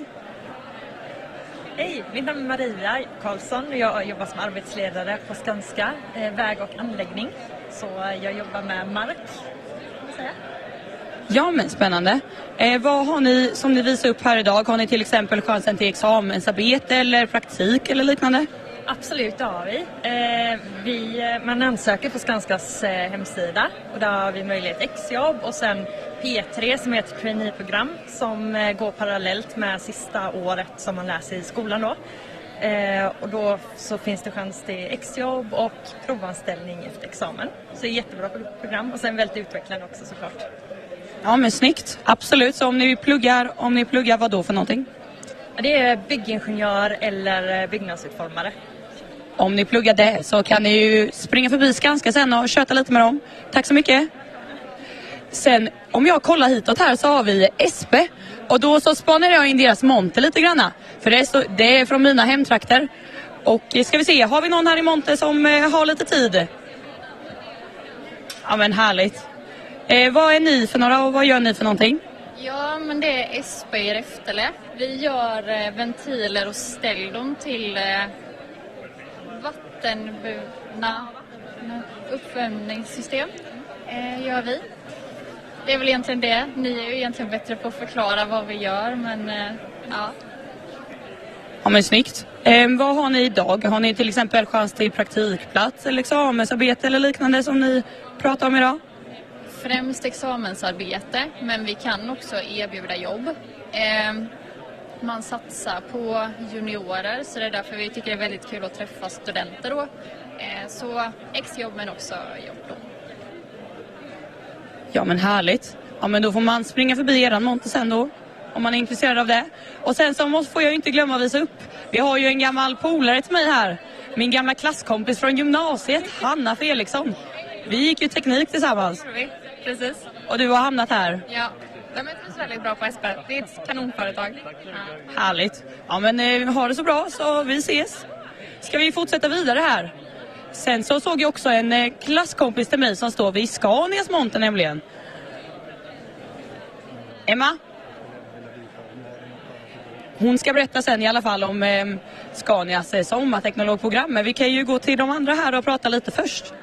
Hej, mitt namn är Maria Karlsson och jag jobbar som arbetsledare på Skanska, väg och anläggning. Så jag jobbar med mark, kan man säga. Ja, men spännande. Vad har ni som ni visar upp här idag? Har ni till exempel chansen till examensarbete eller praktik eller liknande? Absolut, det har vi. Man ansöker på Skanskas hemsida och där har vi möjlighet exjobb och sen P3 som är ett trainee-program som går parallellt med sista året som man läser i skolan då. Och då så finns det chans till exjobb och provanställning efter examen. Så det är ett jättebra program och sen väldigt utvecklande också såklart. Ja, men snyggt. Absolut. Så om ni pluggar vad då för någonting? Det är byggingenjör eller byggnadsutformare. Om ni pluggar det så kan ni ju springa förbi Skanska sen och köta lite med dem. Tack så mycket. Sen om jag kollar hitåt här så har vi SP. Och då så spanar jag in deras monter lite granna. För det är från mina hemtrakter. Och ska vi se, har vi någon här i monter som har lite tid? Ja, men härligt. Vad är ni för några och vad gör ni för någonting? Ja, men det är SP i Räftele. Vi gör ventiler och ställ dem till vattenburna uppvärmningssystem. Gör vi. Det är väl egentligen det. Ni är ju egentligen bättre på att förklara vad vi gör, men ja. Ja, men snyggt. Vad har ni idag? Har ni till exempel chans till praktikplats eller examensarbete eller liknande som ni pratar om idag? Främst examensarbete, men vi kan också erbjuda jobb. Man satsar på juniorer, så det är därför vi tycker det är väldigt kul att träffa studenter då. Så exjobb men också jobb då. Ja, men härligt. Ja, men då får man springa förbi eran monter sen då, om man är intresserad av det. Och sen så får jag ju inte glömma att visa upp. Vi har ju en gammal polare till mig här. Min gamla klasskompis från gymnasiet, Hanna Felixson. Vi gick ju teknik tillsammans. Precis. Och du har hamnat här. Ja, de är väldigt bra på SP. Det är ett kanonföretag. Ja. Härligt. Ja, men ha det så bra så vi ses. Ska vi fortsätta vidare här? Sen så såg jag också en klasskompis till mig som står vid Scanias monter nämligen. Emma? Hon ska berätta sen i alla fall om Scanias sommarteknologprogram. Men vi kan ju gå till de andra här och prata lite först.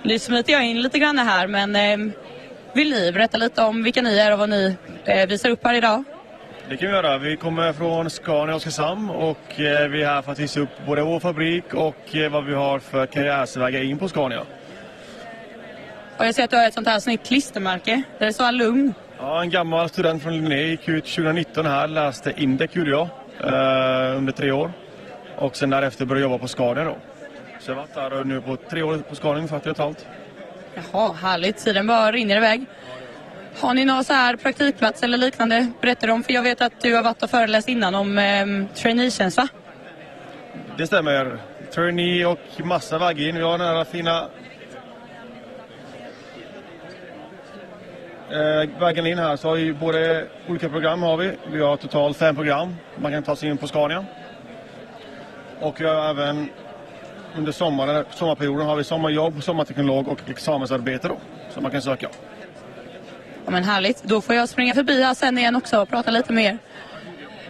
Nu smiter jag in lite grann här, men vill ni berätta lite om vilka ni är och vad ni visar upp här idag? Det kan vi göra. Vi kommer från Scania Oskarshamn och vi är här för att visa upp både vår fabrik och vad vi har för karriärsvägar in på Scania. Och jag ser att du har ett sånt här snyggt klistermärke. Det är så här lugn. Ja, en gammal student från Linné gick ut 2019 här, läste Indek gjorde jag under 3 år. Och sen därefter började jag jobba på Scania då. Så jag har varit där nu på 3 år på Scania för 3,5. Jaha, härligt. Tiden bara rinner iväg. Har ni några så här praktikplats eller liknande? Berättar om, för jag vet att du har varit och föreläst innan om trainee-tjänst, va? Det stämmer. Trainee och massa väg in. Vi har några fina vägen in här. Så har vi både olika program har vi. Vi har totalt 5 program. Man kan ta sig in på Scania. Och vi har även under sommarperioden har vi sommarjobb, sommarteknolog och examensarbete då. Som man kan söka. Ja, men härligt. Då får jag springa förbi här sen igen också och prata lite mer.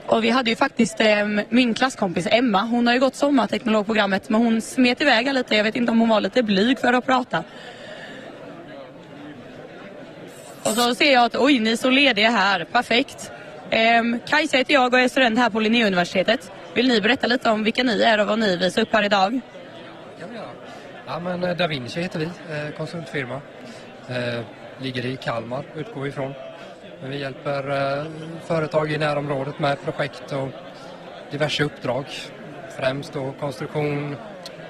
Och vi hade ju faktiskt min klasskompis Emma. Hon har ju gått sommarteknologprogrammet, men hon smet iväg lite. Jag vet inte om hon var lite blyg för att prata. Och så ser jag att oj, ni är så lediga här. Perfekt. Kajsa heter jag och är student här på Linnéuniversitetet. Vill ni berätta lite om vilka ni är och vad ni visar upp här idag? Ja, men Da Vinci heter vi, konsultfirma. Ligger i Kalmar, utgår vi ifrån. Men vi hjälper företag i närområdet med projekt och diverse uppdrag. Främst då konstruktion,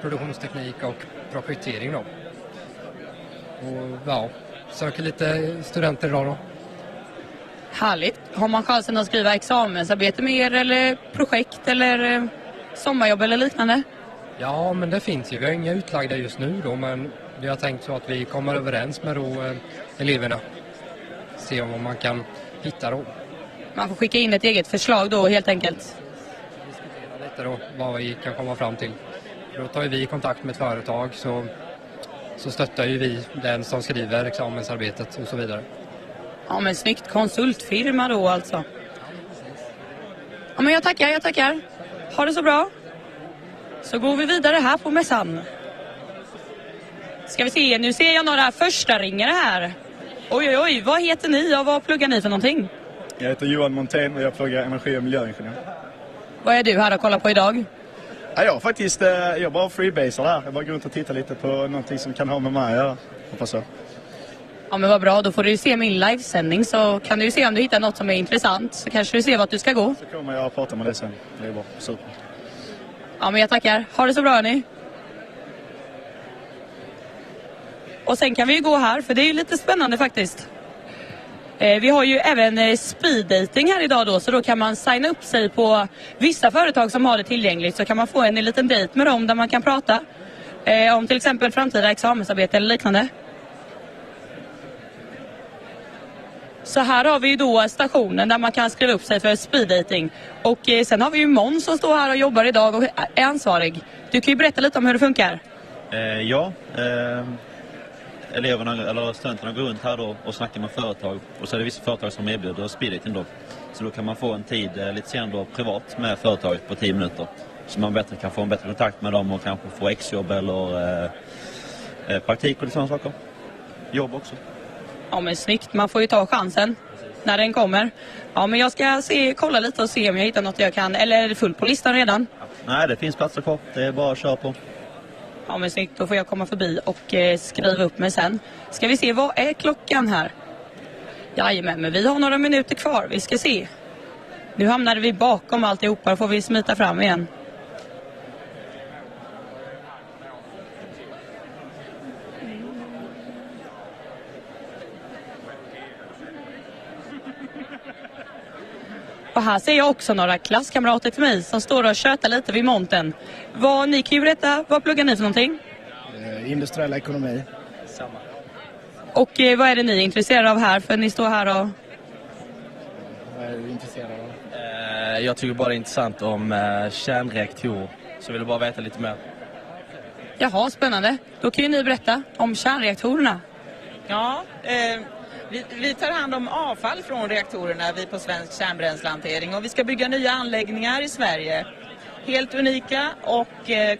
produktionsteknik och projektering då. Och ja, söker lite studenter idag då. Härligt. Har man chansen att skriva examensarbete med er eller projekt eller sommarjobb eller liknande? Ja, men det finns ju. Vi har inga utlagda just nu då, men vi har tänkt så att vi kommer överens med då, eleverna. Se om man kan hitta då. Man får skicka in ett eget förslag då helt enkelt. Diskutera lite då vad vi kan komma fram till. Då tar vi kontakt med ett företag så stöttar ju vi den som skriver examensarbetet och så vidare. Ja, men snyggt. Konsultfirma då alltså. Ja, men jag tackar. Ha det så bra. Så går vi vidare här på mässan. Ska vi se, nu ser jag några första ringare här. Oj, vad heter ni och vad pluggar ni för någonting? Jag heter Johan Montén och jag pluggar energi- och miljöingenjör. Vad är du här och kollar på idag? Ja, jag bara freebasar där. Jag bara går runt och tittar lite på någonting som kan ha med mig att göra. Hoppas jag. Ja, men vad bra. Då får du se min livesändning så kan du se om du hittar något som är intressant. Så kanske du ser vart du ska gå. Så kommer jag att prata med dig sen. Det är bra. Super. Ja, men jag tackar. Ha det så bra ni. Och sen kan vi ju gå här, för det är ju lite spännande faktiskt. Vi har ju även speed dating här idag då, så då kan man signa upp sig på vissa företag som har det tillgängligt. Så kan man få en liten dejt med dem där man kan prata om till exempel framtida examensarbete eller liknande. Så här har vi ju då stationen där man kan skriva upp sig för speed dating. Och sen har vi ju Måns som står här och jobbar idag och är ansvarig. Du kan ju berätta lite om hur det funkar. Eleverna eller studenterna går runt här då och snackar med företag. Och så är det vissa företag som erbjuder speed dating då. Så då kan man få en tid lite senare då privat med företaget på 10 minuter. Så man bättre kan få en bättre kontakt med dem och kanske få exjobb eller praktik och lite sådana saker. Jobb också. Ja, men snyggt. Man får ju ta chansen när den kommer. Ja, men jag ska kolla lite och se om jag hittar något jag kan. Eller är det fullt på listan redan? Nej, det finns platser kvar. Det är bara att köra på. Ja, men snyggt. Då får jag komma förbi och skriva upp mig sen. Ska vi se, vad är klockan här? Jajamän, men vi har några minuter kvar. Vi ska se. Nu hamnade vi bakom alltihopa. Då får vi smita fram igen. Och här ser jag också några klasskamrater till mig som står och tjötar lite vid monten. Ni kan ju berätta, vad pluggar ni för någonting? Industriell ekonomi. Och vad är det ni är intresserade av här? För ni står här och... Vad är du intresserad av? Jag tycker bara det är intressant om kärnreaktorer. Så jag vill bara veta lite mer. Jaha, spännande. Då kan ju ni berätta om kärnreaktorerna. Ja, vi tar hand om avfall från reaktorerna, vi på Svensk kärnbränslehantering. Och vi ska bygga nya anläggningar i Sverige. Helt unika och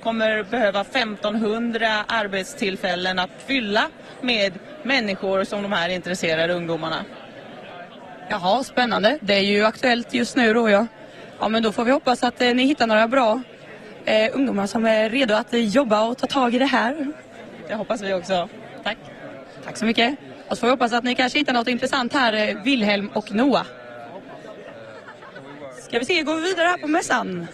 kommer behöva 1500 arbetstillfällen att fylla med människor som de här intresserade ungdomarna. Jaha, spännande. Det är ju aktuellt just nu då, ja. Ja, men då får vi hoppas att ni hittar några bra ungdomar som är redo att jobba och ta tag i det här. Det hoppas vi också. Tack. Tack så mycket. Och så får vi hoppas att ni kanske hittar något intressant här, Wilhelm och Noah. Ska vi se, går vi vidare här på mässan.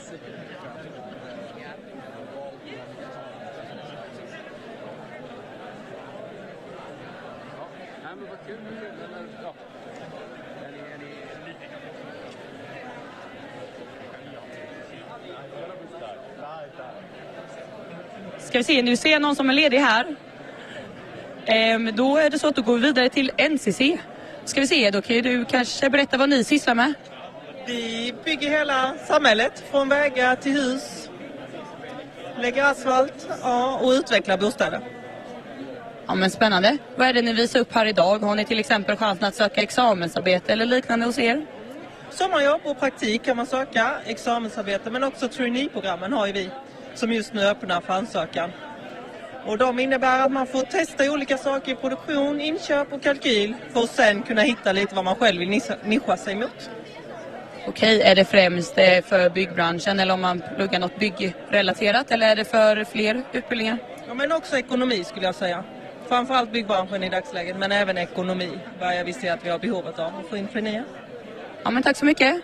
Ska vi se, nu ser jag någon som är ledig här. Då är det så att du går vidare till NCC. Ska vi se, då kan ju du kanske berätta vad ni sysslar med. Vi bygger hela samhället, från vägar till hus. Lägger asfalt och utvecklar bostäder. Ja, men spännande. Vad är det ni visar upp här idag? Har ni till exempel chansen att söka examensarbete eller liknande hos er? Sommarjobb och praktik kan man söka, examensarbete, men också trainee-programmen har ju vi som just nu öppnar för ansökan. Och de innebär att man får testa olika saker i produktion, inköp och kalkyl för att sen kunna hitta lite vad man själv vill nischa sig mot. Okej, är det främst för byggbranschen eller om man pluggar något byggrelaterat eller är det för fler utbildningar? Ja, men också ekonomi skulle jag säga. Framförallt byggbranschen i dagsläget, men även ekonomi. Vad vi ser att vi har behovet av att få in traineer. Ja, men tack så mycket.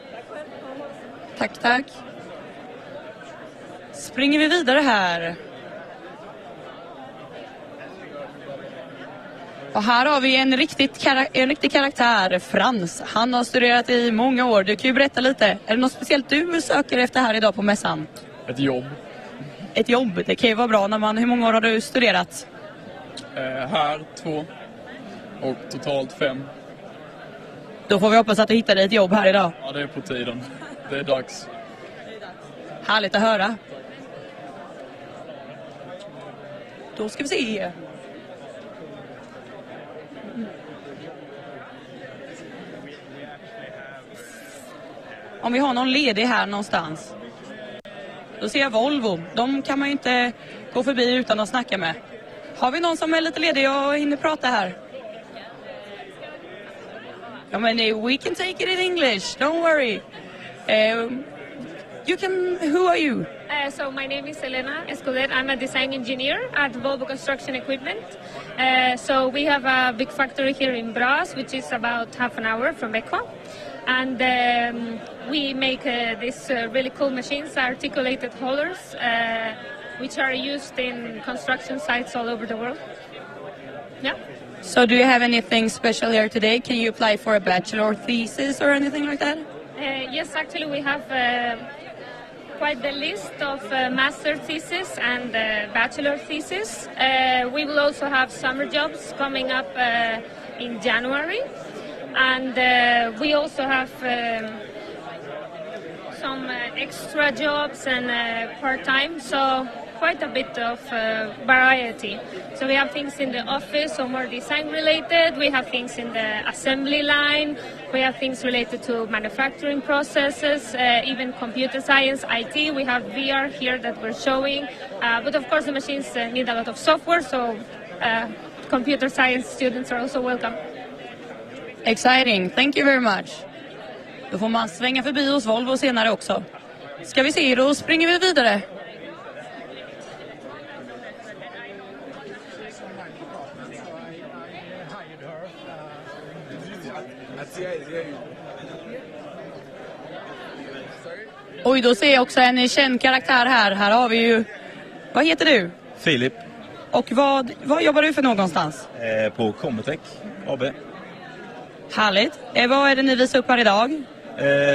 Tack. Springer vi vidare här. Och här har vi en riktig karaktär, Frans. Han har studerat i många år. Du kan ju berätta lite. Är det något speciellt du söker efter här idag på mässan? Ett jobb. Ett jobb, det kan ju vara bra när man... Hur många år har du studerat? Här 2 och totalt 5. Då får vi hoppas att du hittar dig ett jobb här idag. Ja, det är på tiden. Det är dags. Härligt att höra. Då ska vi se. Om vi har någon ledig här någonstans. Då ser jag Volvo. De kan man ju inte gå förbi utan att snacka med. Har vi någon som är lite ledig och hinner prata här? Ja, men we can take it in English. Don't worry. Who are you? So my name is Elena Escodet. I'm a design engineer at Volvo Construction Equipment. So we have a big factory here in Bras, which is about half an hour from Växjö. And we make these really cool machines, articulated haulers, which are used in construction sites all over the world. Yeah. So do you have anything special here today? Can you apply for a bachelor thesis or anything like that? Yes, actually we have quite the list of master thesis and bachelor thesis. We will also have summer jobs coming up in January. And we also have some extra jobs and part-time, so quite a bit of variety. So we have things in the office, so more design related. We have things in the assembly line. We have things related to manufacturing processes, even computer science, IT. We have VR here that we're showing. But of course the machines need a lot of software, so computer science students are also welcome. Exciting, thank you very much. Då får man svänga förbi hos Volvo senare också. Ska vi se, då springer vi vidare. Oj, då ser jag också en känd karaktär här. Här har vi ju... Vad heter du? Filip. Och vad jobbar du för någonstans? På Cometech AB. Härligt. Vad är det ni visar upp här idag?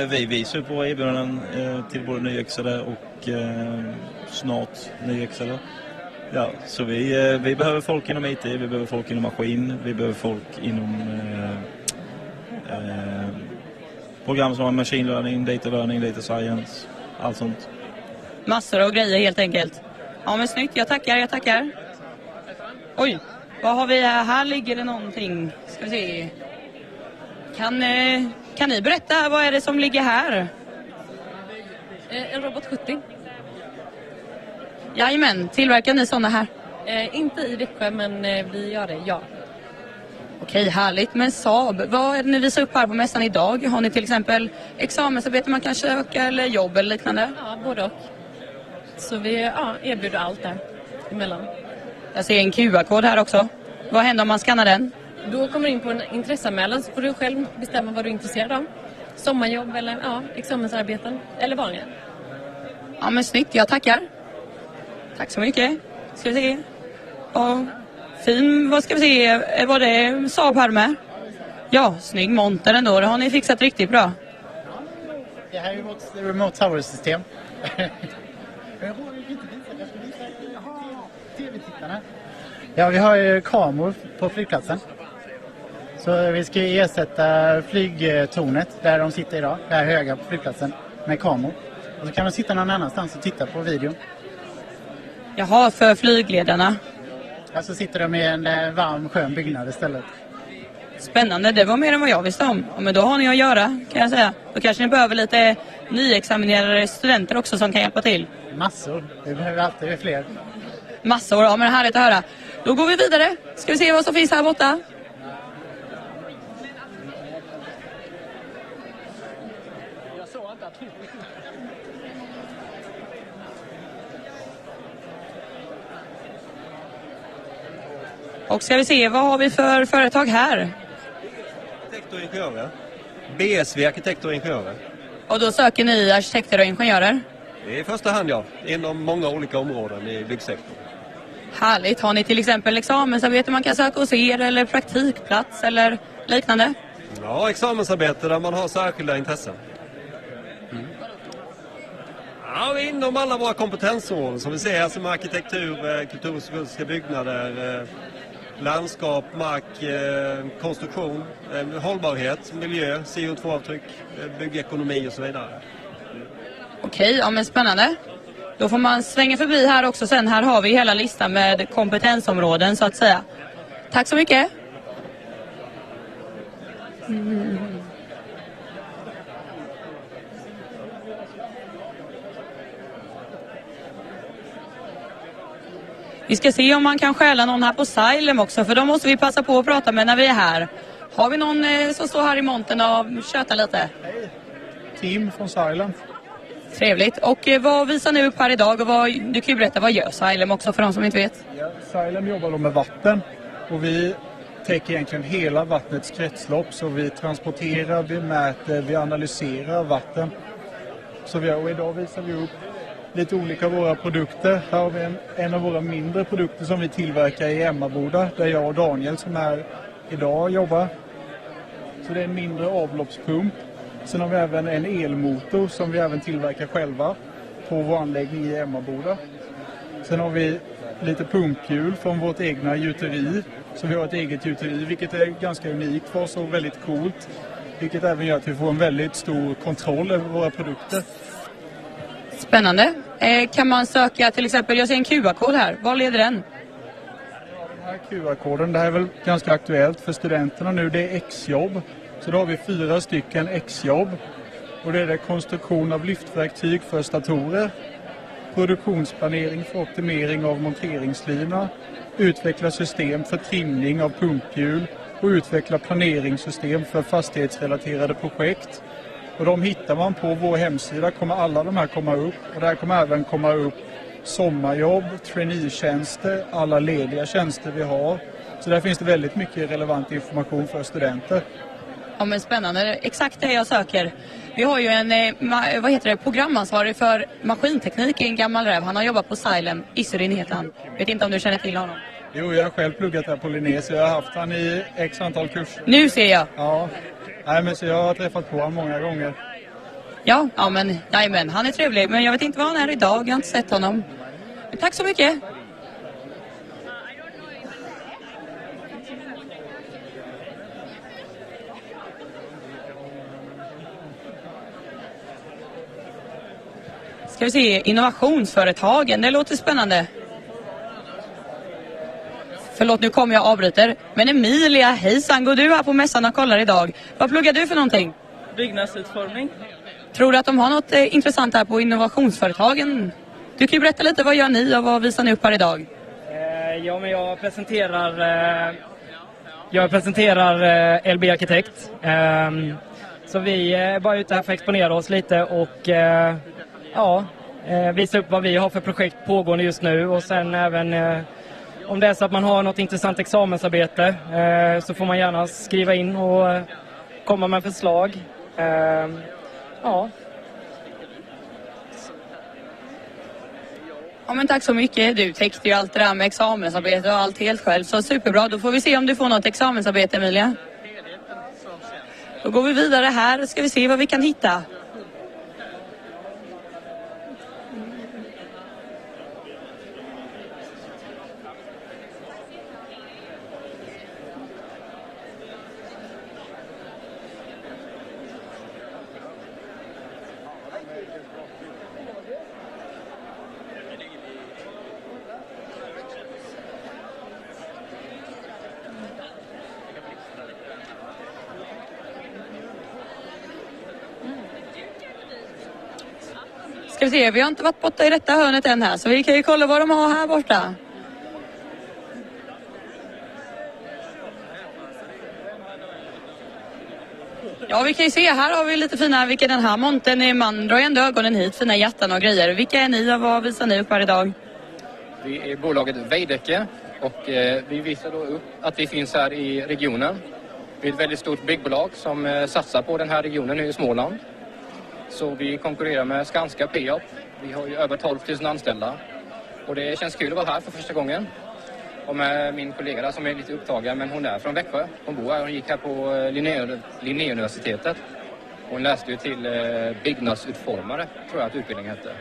Vi visar upp våra erbjudanden till både nyexade och snart nyexade. Ja, så vi behöver folk inom IT, vi behöver folk inom maskin, vi behöver folk inom program som har machine learning, data science, allt sånt. Massor av grejer helt enkelt. Ja, men snyggt. Jag tackar. Oj, vad har vi här? Här ligger det någonting. Ska vi se. Kan ni berätta, vad är det som ligger här? En robot 70. Jajamän, tillverkar ni sådana här? Inte i Växjö, men vi gör det, ja. Okej, härligt. Men Saab, vad är det ni visar upp här på mässan idag? Har ni till exempel examensarbete man kan söka eller jobb eller liknande? Ja, både och. Så vi erbjuder allt där emellan. Jag ser en QR-kod här också. Vad händer om man skannar den? Då kommer du in på en intresseanmälan, så får du själv bestämma vad du är intresserad av. Sommarjobb eller examensarbeten eller vanliga. Ja, men snyggt. Jag tackar. Tack så mycket. Ska vi se. Och fin, vad ska vi se? Var det Saab här med? Ja, snygg monter ändå. Det har ni fixat riktigt bra. Det här är vårt remote tower-system. Ja, vi har ju kameror på flygplatsen. Så vi ska ju ersätta flygtornet där de sitter idag, det här höga på flygplatsen, med kameror. Och så kan de sitta någon annanstans och titta på videon. Jaha, för flygledarna. Ja, så sitter de i en varm, skön byggnad istället. Spännande, det var mer än vad jag visste om. Ja, men då har ni att göra, kan jag säga. Då kanske ni behöver lite nyexaminerade studenter också som kan hjälpa till. Massor, vi behöver alltid fler. Massor, ja men härligt att höra. Då går vi vidare. Ska vi se vad som finns här borta. Och ska vi se, vad har vi för företag här? Arkitekter och ingenjörer. BSV, arkitekter och ingenjörer. Och då söker ni arkitekter och ingenjörer? I första hand, ja. Inom många olika områden i byggsektorn. Härligt. Har ni till exempel examensarbete man kan söka hos er eller praktikplats eller liknande? Ja, examensarbete där man har särskilda intressen. Ja, inom alla våra kompetensområden som vi ser som arkitektur, kulturhistoriska byggnader, landskap, mark, konstruktion, hållbarhet, miljö, CO2-avtryck, byggekonomi och så vidare. Okej, ja men spännande. Då får man svänga förbi här också sen. Här har vi hela listan med kompetensområden så att säga. Tack så mycket. Vi ska se om man kan stjäla någon här på Silem också, för då måste vi passa på att prata med när vi är här. Har vi någon som står här i montern och tjötar lite? Hej, Tim från Silem. Trevligt. Och vad visar ni upp här idag? Och du kan ju berätta, vad gör Silem också för de som inte vet? Ja, Silem jobbar då med vatten och vi täcker egentligen hela vattnets kretslopp. Så vi transporterar, vi mäter, vi analyserar vatten. Och idag visar vi upp lite olika våra produkter. Här har vi en av våra mindre produkter som vi tillverkar i Emmaboda, där jag och Daniel som är idag jobbar. Så det är en mindre avloppspump. Sen har vi även en elmotor som vi även tillverkar själva på vår anläggning i Emmaboda. Sen har vi lite pumphjul från vårt egna gjuteri. Så vi har ett eget gjuteri, vilket är ganska unikt för oss och väldigt coolt. Vilket även gör att vi får en väldigt stor kontroll över våra produkter. Spännande. Kan man söka till exempel, jag ser en QR-kod här. Var leder den? Den här QR-koden, det här är väl ganska aktuellt för studenterna nu. Det är X-jobb. Så då har vi 4 stycken X-jobb. Och det är konstruktion av lyftverktyg för statorer. Produktionsplanering för optimering av monteringslina. Utveckla system för trimning av pumphjul. Och utveckla planeringssystem för fastighetsrelaterade projekt. Och de hittar man på vår hemsida, kommer alla de här komma upp. Och där kommer även komma upp sommarjobb, traineetjänster, alla lediga tjänster vi har. Så där finns det väldigt mycket relevant information för studenter. Ja men spännande, exakt det jag söker. Vi har ju en programansvarig för maskinteknik i en gammal räv. Han har jobbat på Silem, Isurin heter han. Vet inte om du känner till honom? Jo, jag har själv pluggat här på Linné så jag har haft han i x antal kurser. Nu ser jag. Ja. Nej, men så jag har träffat på honom många gånger. Ja men han är trevlig. Men jag vet inte var han är idag. Jag har inte sett honom. Men tack så mycket. Ska vi se, innovationsföretagen. Det låter spännande. Förlåt, nu kommer jag avbryter. Men Emilia, hejsan, går du här på mässan och kollar idag? Vad pluggar du för någonting? Byggnadsutformning. Tror du att de har något intressant här på innovationsföretagen? Du kan ju berätta lite, vad gör ni och vad visar ni upp här idag? Ja, men jag presenterar LB Arkitekt. Så vi är bara ute här för att exponera oss lite och visa upp vad vi har för projekt pågående just nu. Och sen även om det är så att man har något intressant examensarbete så får man gärna skriva in och komma med förslag. Ja men tack så mycket. Du täckte ju allt det där med examensarbete och allt helt själv. Så superbra. Då får vi se om du får något examensarbete, Emilia. Då går vi vidare här. Ska vi se vad vi kan hitta. Ska vi se, vi har inte varit borta i detta hörnet än här, så vi kan ju kolla vad de har här borta. Ja, vi kan ju se, här har vi lite fina, vilka den här monten är, man drar ju ändå ögonen hit, fina hjärtan och grejer. Vilka är ni och vad visar ni upp här idag? Vi är bolaget Veidekke och vi visar då upp att vi finns här i regionen. Vi är ett väldigt stort byggbolag som satsar på den här regionen nu i Småland. Så vi konkurrerar med Skanska och Peop. Vi har ju över 12 000 anställda. Och det känns kul att vara här för första gången. Och med min kollega där som är lite upptagen, men hon är från Växjö. Hon bor här, hon gick här på Linnéuniversitetet. Hon läste ju till byggnadsutformare, tror jag att utbildningen hette.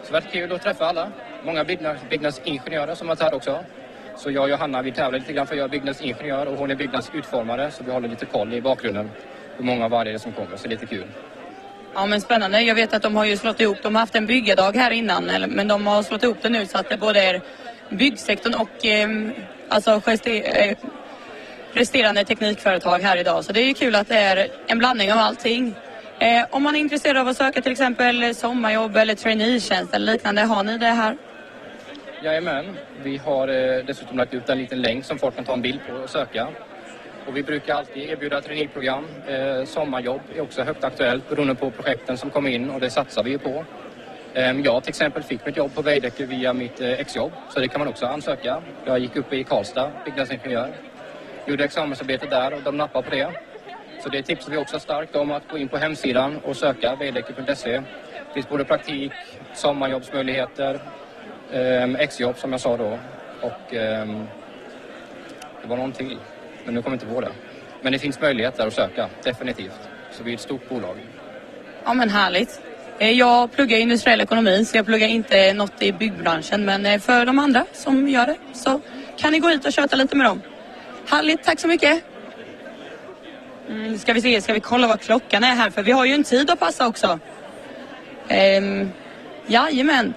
Så det var kul att träffa alla. Många byggnadsingenjörer som var här också. Så jag och Johanna, vi tävlar lite grann för jag är byggnadsingenjör och hon är byggnadsutformare. Så vi håller lite koll i bakgrunden hur många varje som kommer, så det är lite kul. Ja, men spännande. Jag vet att de har ju slått ihop, de har haft en byggedag här innan, men de har slått ihop det nu så att det både är byggsektorn och alltså resterande teknikföretag här idag. Så det är ju kul att det är en blandning av allting. Om man är intresserad av att söka till exempel sommarjobb eller traineetjänst eller liknande, har ni det här? Jajamän, vi har dessutom lagt ut en liten länk som folk kan ta en bild på och söka. Och vi brukar alltid erbjuda traineeprogram. Sommarjobb är också högt aktuellt beroende på projekten som kommer in och det satsar vi ju på. Jag till exempel fick mitt jobb på Veidekke via mitt exjobb, så det kan man också ansöka. Jag gick upp i Karlstad, byggnadsingenjör. Gjorde examensarbete där och de nappade på det. Så det tipsar vi också starkt om, att gå in på hemsidan och söka veidekke.se. Det finns både praktik, sommarjobbsmöjligheter, exjobb som jag sa då. Och det var någon till, men nu kommer jag inte på det. Men det finns möjligheter att söka, definitivt. Så vi är ett stort bolag. Ja, men härligt. Jag pluggar industriell ekonomi, så jag pluggar inte något i byggbranschen. Men för de andra som gör det så kan ni gå hit och köta lite med dem. Härligt, tack så mycket. Ska vi kolla vad klockan är här, för vi har ju en tid att passa också. Jajamän.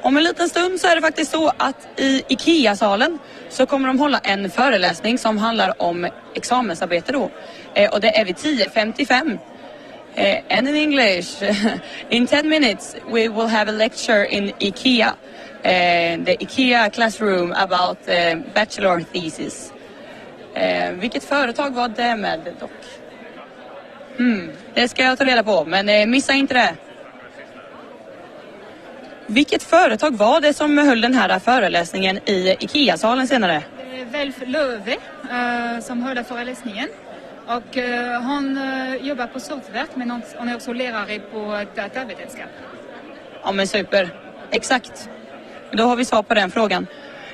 Om en liten stund så är det faktiskt så att i IKEA-salen så kommer de hålla en föreläsning som handlar om examensarbete då. Och det är vid 10:55. And in English, in 10 minutes we will have a lecture in IKEA. The IKEA classroom about bachelor thesis. Vilket företag var det med dock? Det ska jag ta reda på, men missa inte det. Vilket företag var det som höll den här föreläsningen i IKEA-salen senare? Welf Löwes som höll föreläsningen. Och hon jobbar på sågverk, men hon är också lärare på datavetenskap. Ja, men super. Exakt. Då har vi svar på den frågan.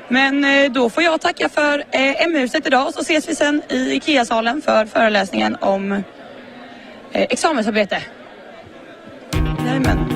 Men då får jag tacka för M-huset idag, så ses vi sen i IKEA-salen för föreläsningen om examensarbete. Jajamän.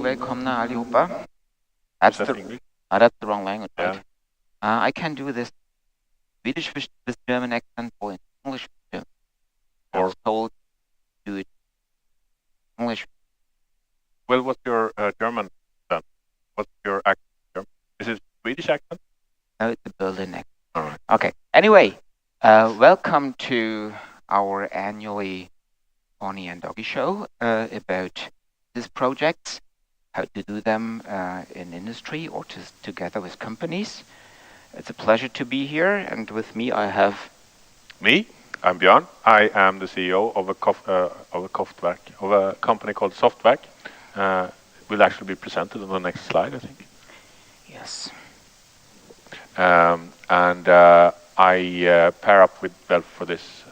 välkomna allihopa. That's the wrong language, right? I can do this Swedish with German accent or English with German. I was told to do it English. Well, what's your German then? What's your accent? Is it Swedish accent? No, it's a Berlin accent. All right. Okay. Anyway, welcome to our annually Bonnie and Doggy show about these projects, how to do them in industry or together with companies. It's a pleasure to be here, and with me I have... Me? I'm Björn. I am the CEO of a company called Softwerk. Will actually be presented on the next slide, I think. Yes. I pair up with Welf for this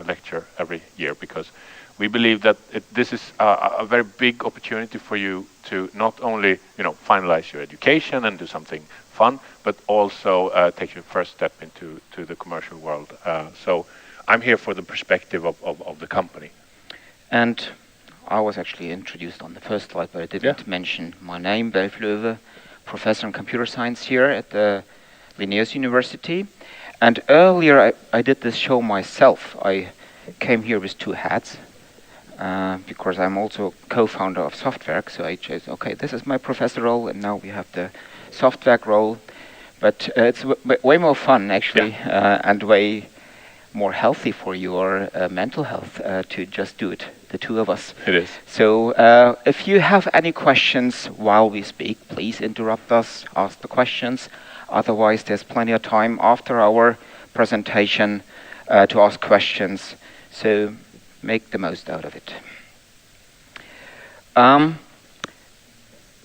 lecture every year because we believe that this is a very big opportunity for you to not only, finalize your education and do something fun, but also take your first step into the commercial world. So I'm here for the perspective of the company. And I was actually introduced on the first slide, but I didn't mention my name, Welf Löwes, professor in computer science here at the Linnaeus University. And earlier I did this show myself. I came here with two hats because I'm also co-founder of Softwerk. So I chose, okay, this is my professor role, and now we have the Softwerk role. But it's way more fun, actually, and way more healthy for your mental health to just do it, the two of us. It is. So if you have any questions while we speak, please interrupt us, ask the questions. Otherwise, there's plenty of time after our presentation to ask questions. So make the most out of it.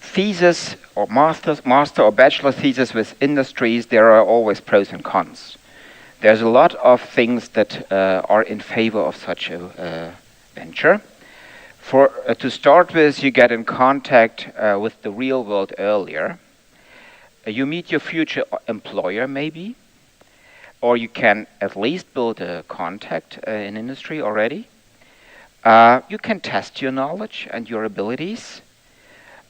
Thesis or master or bachelor thesis with industries, there are always pros and cons. There's a lot of things that are in favor of such a venture. To start with, you get in contact with the real world earlier. You meet your future employer, maybe, or you can at least build a contact in industry already. You can test your knowledge and your abilities,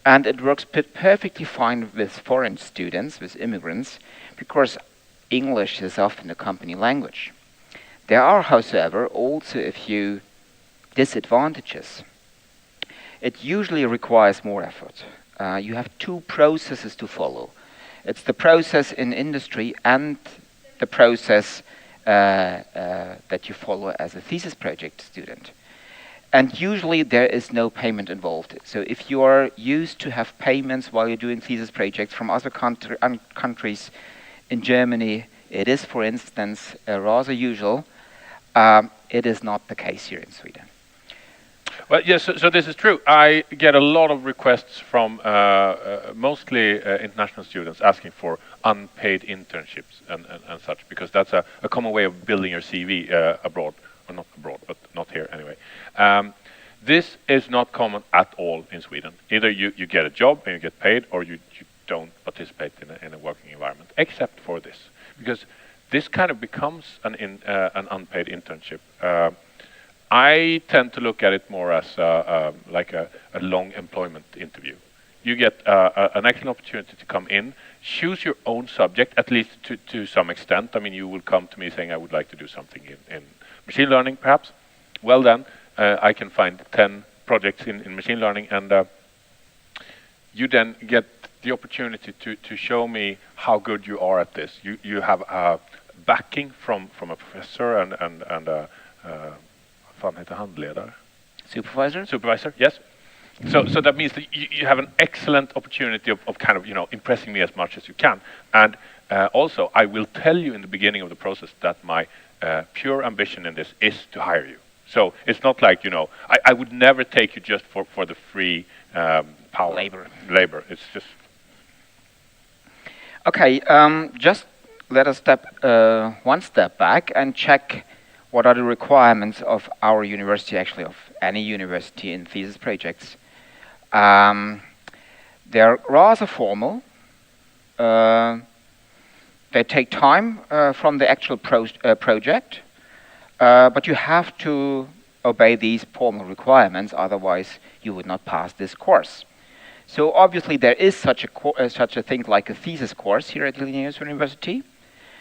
and it works perfectly fine with foreign students, with immigrants, because English is often a company language. There are, however, also a few disadvantages. It usually requires more effort. You have two processes to follow. It's the process in industry and the process that you follow as a thesis project student. And usually there is no payment involved. So if you are used to have payments while you're doing thesis projects from other countries, in Germany, it is, for instance, rather usual. It is not the case here in Sweden. Well, yes, so this is true. I get a lot of requests from mostly international students asking for unpaid internships and such, because that's a common way of building your CV abroad, or not abroad, but not here anyway. This is not common at all in Sweden. Either you get a job and you get paid, or you don't participate in a working environment, except for this, because this kind of becomes an unpaid internship. I tend to look at it more as like a long employment interview. You get an excellent opportunity to come in, choose your own subject, at least to some extent. I mean, you will come to me saying, I would like to do something in machine learning, perhaps. Well then, I can find 10 projects in machine learning, and you then get the opportunity to show me how good you are at this. You have backing from a professor and Supervisor, yes. So that means that you have an excellent opportunity of kind of, impressing me as much as you can. And also, I will tell you in the beginning of the process that my pure ambition in this is to hire you. So it's not like, I would never take you just for the free power. Labor. It's just... Okay, just let us step one step back and check what are the requirements of our university, actually of any university in thesis projects. They're rather formal. They take time from the actual project, but you have to obey these formal requirements, otherwise you would not pass this course. So obviously there is such a thing like a thesis course here at Linnaeus University.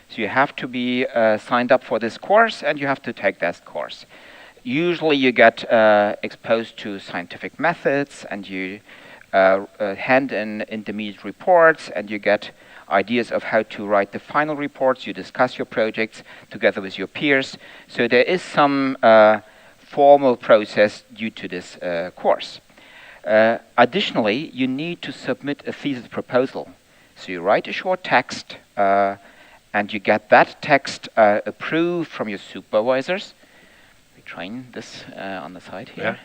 So you have to be signed up for this course, and you have to take that course. Usually you get exposed to scientific methods, and you hand in intermediate reports, and you get ideas of how to write the final reports. You discuss your projects together with your peers. So there is some formal process due to this course. Additionally, you need to submit a thesis proposal. So you write a short text, and you get that text approved from your supervisors. We train this on the side here.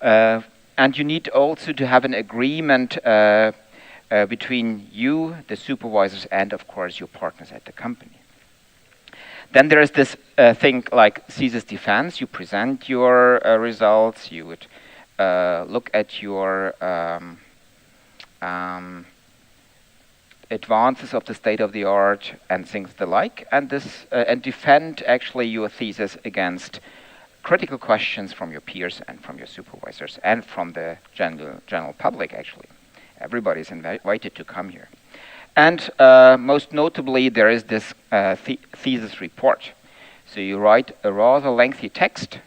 Yeah. And you need also to have an agreement between you, the supervisors, and of course your partners at the company. Then there is this thing like thesis defense. You present your results. You would look at your advances of the state of the art and things the like, and this and defend actually your thesis against critical questions from your peers and from your supervisors and from the general public. Actually, everybody is invited to come here. And most notably, there is this thesis report. So you write a rather lengthy text,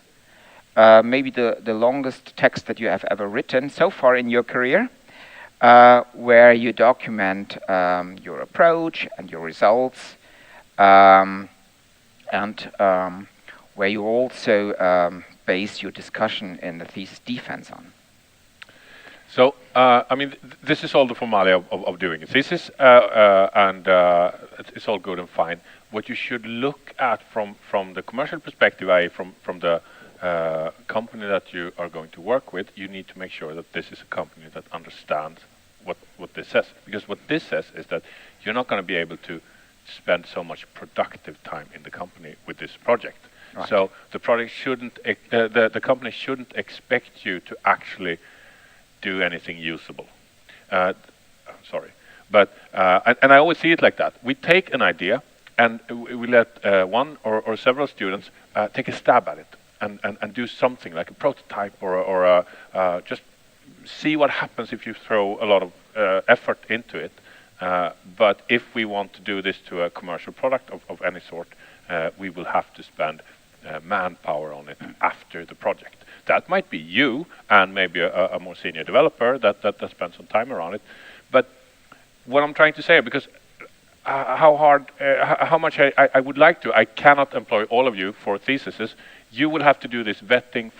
maybe the longest text that you have ever written so far in your career, where you document your approach and your results, and where you also base your discussion in the thesis defense on. So, I mean, this is all the formality of doing a thesis, and it's all good and fine. What you should look at from the commercial perspective, i.e. from the company that you are going to work with, you need to make sure that this is a company that understands what this says. Because what this says is that you're not going to be able to spend so much productive time in the company with this project. Right. So the project shouldn't, the company shouldn't expect you to actually do anything usable. Sorry, but and I always see it like that. We take an idea and we let one or several students take a stab at it and do something like a prototype or just see what happens if you throw a lot of effort into it. But if we want to do this to a commercial product of any sort, we will have to spend manpower on it after the project. That might be you and maybe a more senior developer that spends some time around it. But what I'm trying to say, because how much I would like to, I cannot employ all of you for theses. You will have to do this vetting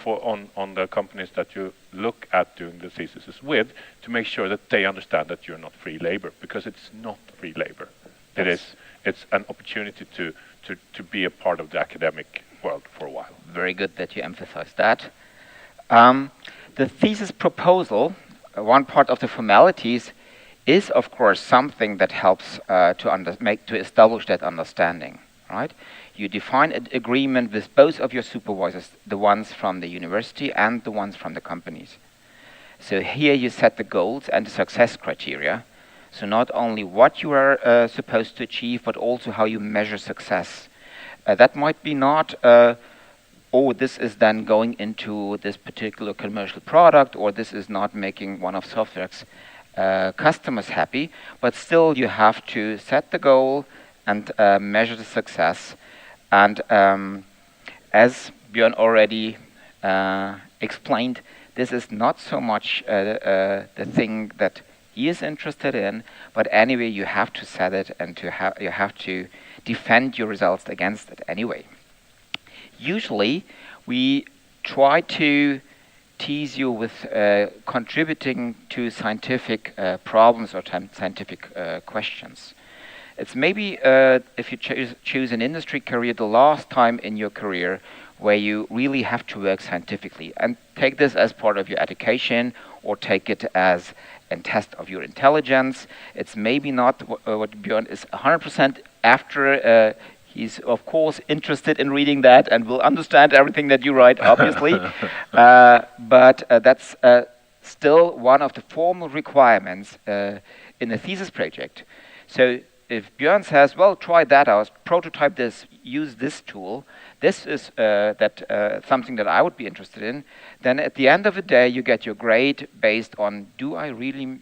on the companies that you look at doing the theses with to make sure that they understand that you're not free labor, because it's not free labor. Yes. It's an opportunity to be a part of the academic world for a while. Very good that you emphasize that. The thesis proposal, one part of the formalities, is of course something that helps to establish that understanding, right? You define an agreement with both of your supervisors, the ones from the university and the ones from the companies. So here you set the goals and the success criteria. So not only what you are supposed to achieve, but also how you measure success. That might be not, this is then going into this particular commercial product, or this is not making one of Softwerk's customers happy, but still you have to set the goal and measure the success. And as Björn already explained, this is not so much the thing that he is interested in, but anyway you have to set it and you have to defend your results against it anyway. Usually we try to tease you with contributing to scientific problems or scientific questions. It's maybe if you choose an industry career, the last time in your career where you really have to work scientifically, and take this as part of your education or take it as a test of your intelligence. It's maybe not what Björn is 100% after. He's of course interested in reading that and will understand everything that you write, obviously. But that's still one of the formal requirements in a thesis project. So if Björn says, well, try that out, prototype this, use this tool, this is something that I would be interested in, then at the end of the day you get your grade based on, do I really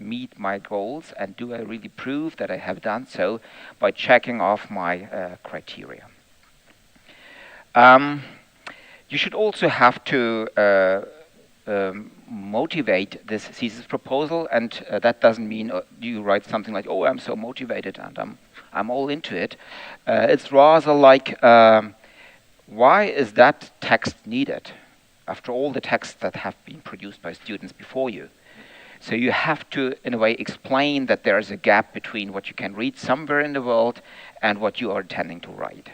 meet my goals and do I really prove that I have done so by checking off my criteria. You should also have to motivate this thesis proposal, and that doesn't mean you write something like, oh, I'm so motivated and I'm all into it. It's rather like, why is that text needed after all the texts that have been produced by students before you? So you have to, in a way, explain that there is a gap between what you can read somewhere in the world and what you are intending to write.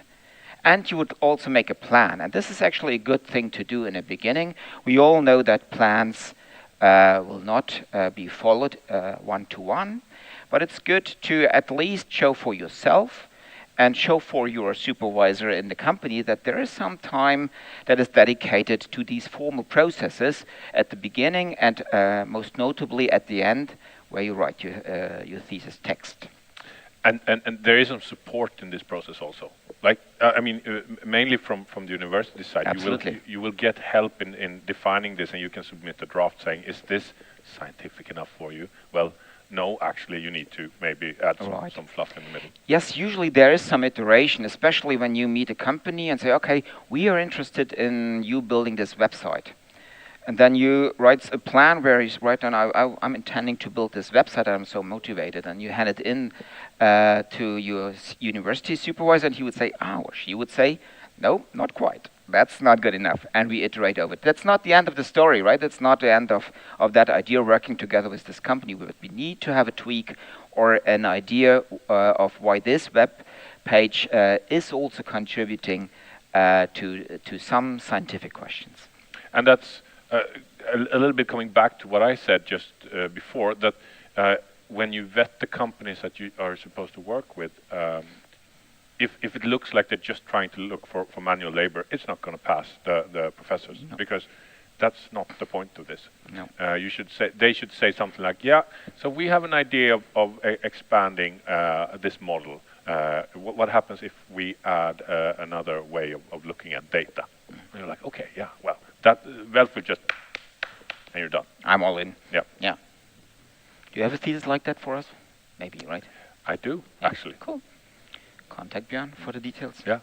And you would also make a plan. And this is actually a good thing to do in the beginning. We all know that plans will not be followed one-to-one. But it's good to at least show for yourself and show for your supervisor in the company that there is some time that is dedicated to these formal processes at the beginning and most notably at the end where you write your thesis text. And there is some support in this process also. Like, I mean, mainly from the university side, you will get help in defining this, and you can submit a draft saying, is this scientific enough for you? Well, no, actually, you need to maybe add some fluff in the middle. Yes, usually there is some iteration, especially when you meet a company and say, okay, we are interested in you building this website. And then you write a plan where you write down, I'm intending to build this website, I'm so motivated. And you hand it in to your university supervisor, and he would say, or she would say, no, not quite. That's not good enough. And we iterate over it. That's not the end of the story, right? That's not the end of that idea working together with this company. But we need to have a tweak or an idea of why this web page is also contributing to some scientific questions. And that's a little bit coming back to what I said just before, that when you vet the companies that you are supposed to work with, if it looks like they're just trying to look for manual labor, it's not going to pass the professors, because that's not the point of this. No. They should say something like, yeah, so we have an idea of expanding this model. What happens if we add another way of looking at data? And you're like, okay, yeah, well, that Welf will just, and you're done. I'm all in. Yeah. Yeah. Do you have a thesis like that for us? Maybe, right? I do, actually. Cool. Contact Björn for the details. Yeah.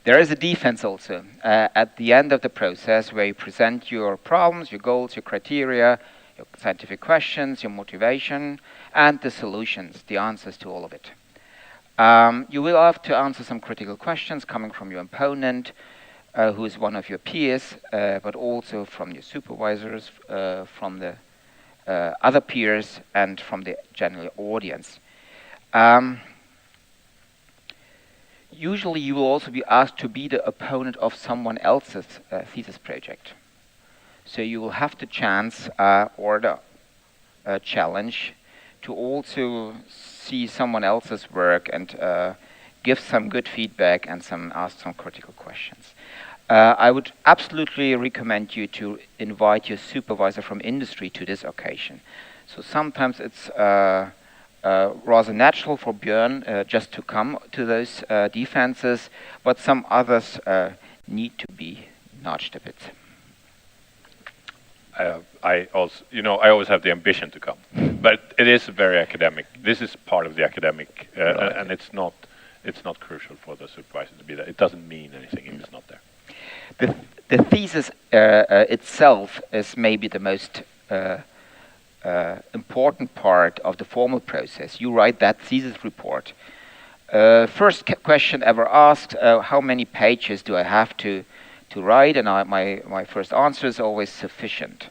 There is a defense also at the end of the process where you present your problems, your goals, your criteria, your scientific questions, your motivation, and the solutions, the answers to all of it. You will have to answer some critical questions coming from your opponent, who is one of your peers, but also from your supervisors, from the other peers, and from the general audience. Usually you will also be asked to be the opponent of someone else's thesis project. So you will have the chance or the challenge to also see someone else's work and give some good feedback and ask some critical questions. I would absolutely recommend you to invite your supervisor from industry to this occasion. So sometimes it's rather natural for Björn just to come to those defenses, but some others need to be nudged a bit. I always have the ambition to come, but it is very academic. This is part of the academic, and it's not crucial for the supervisor to be there. It doesn't mean anything if it's not there. The thesis itself is maybe the most important part of the formal process. You write that thesis report. First question ever asked, how many pages do I have to write? And my first answer is always sufficient.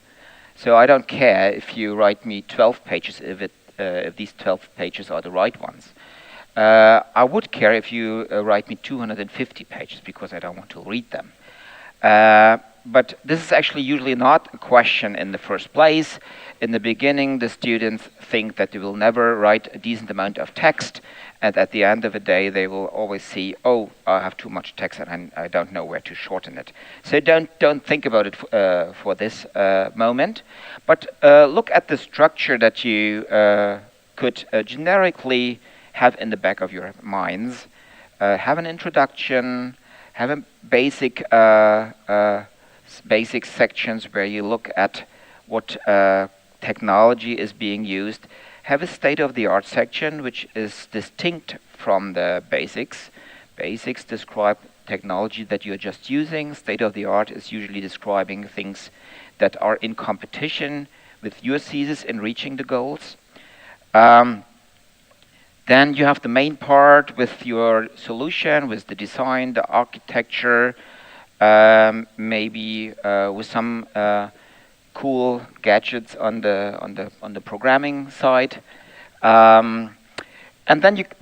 So I don't care if you write me 12 pages if these 12 pages are the right ones. I would care if you write me 250 pages because I don't want to read them. But this is actually usually not a question in the first place. In the beginning, the students think that they will never write a decent amount of text, and at the end of the day, they will always see, oh, I have too much text and I don't know where to shorten it. So don't think about it for this moment, but look at the structure that you could generically have in the back of your minds, have an introduction, have a basic sections where you look at what technology is being used, have a state-of-the-art section which is distinct from the basics. Basics describe technology that you're just using. State-of-the-art is usually describing things that are in competition with your thesis in reaching the goals. Then you have the main part with your solution, with the design, the architecture, maybe with some cool gadgets on the programming side, and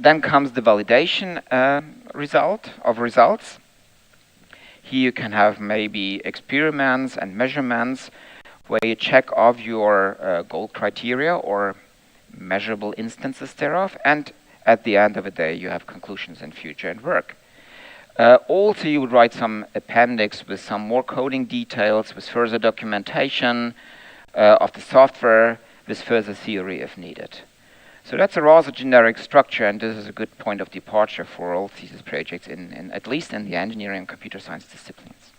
then comes the validation results. Here you can have maybe experiments and measurements where you check off your goal criteria or measurable instances thereof, and at the end of the day you have conclusions and future and work. Also, you would write some appendix with some more coding details, with further documentation of the software, with further theory if needed. So that's a rather generic structure, and this is a good point of departure for all thesis projects, in at least in the engineering and computer science disciplines.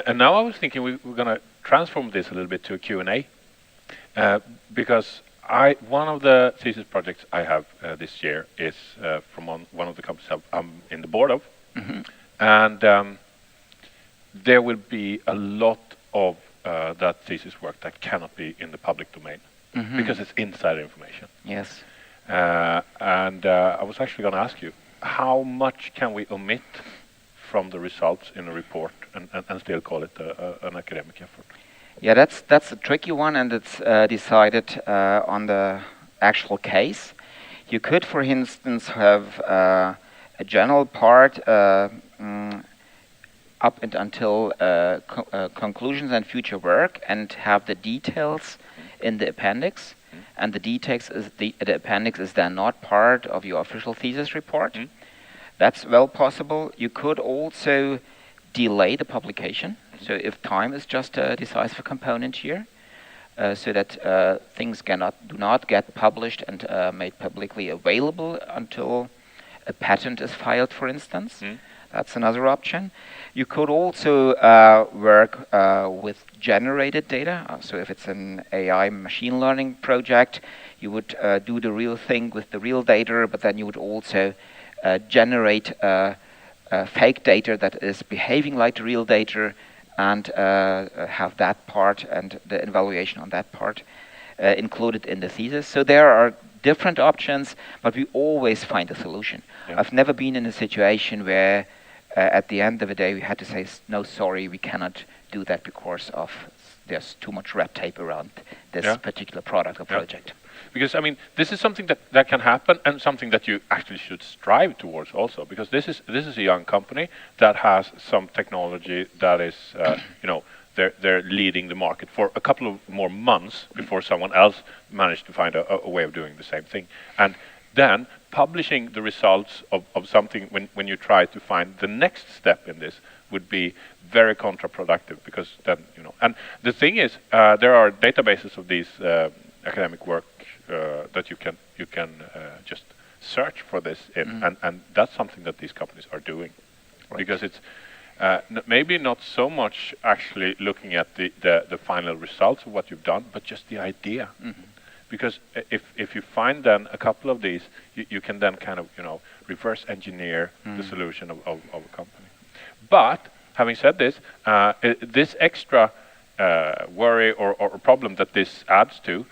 And now I was thinking we're going to transform this a little bit to a Q&A, because one of the thesis projects I have this year is from one of the companies I'm in the board of. Mm-hmm. And there will be a lot of that thesis work that cannot be in the public domain, mm-hmm. because it's insider information. Yes. And I was actually going to ask you, how much can we omit from the results in a report and still call it an academic effort? Yeah, that's a tricky one, and it's decided on the actual case. You could, for instance, have a general part up and until conclusions and future work, and have the details in the appendix. And the appendix is then not part of your official thesis report. That's well possible. You could also delay the publication. So if time is just a decisive component here, so that things do not get published and made publicly available until a patent is filed, for instance. That's another option. You could also work with generated data. So if it's an AI machine learning project, you would do the real thing with the real data, but then you would also generate fake data that is behaving like the real data, and have that part and the evaluation on that part included in the thesis. So there are different options, but we always find a solution. Yeah. I've never been in a situation where at the end of the day we had to say, no, sorry, we cannot do that because there's too much red tape around this particular product or project. Because, I mean, this is something that can happen, and something that you actually should strive towards also, because this is a young company that has some technology that is, they're leading the market for a couple of more months before someone else managed to find a way of doing the same thing. And then publishing the results of something when you try to find the next step in this would be very counterproductive, because then, and the thing is, there are databases of these academic work that you can just search for this in, and that's something that these companies are doing, because it's maybe not so much actually looking at the final results of what you've done, but just the idea. Because if you find then a couple of these, you can then kind of reverse engineer the solution of a company. But having said this, this extra worry or problem that this adds to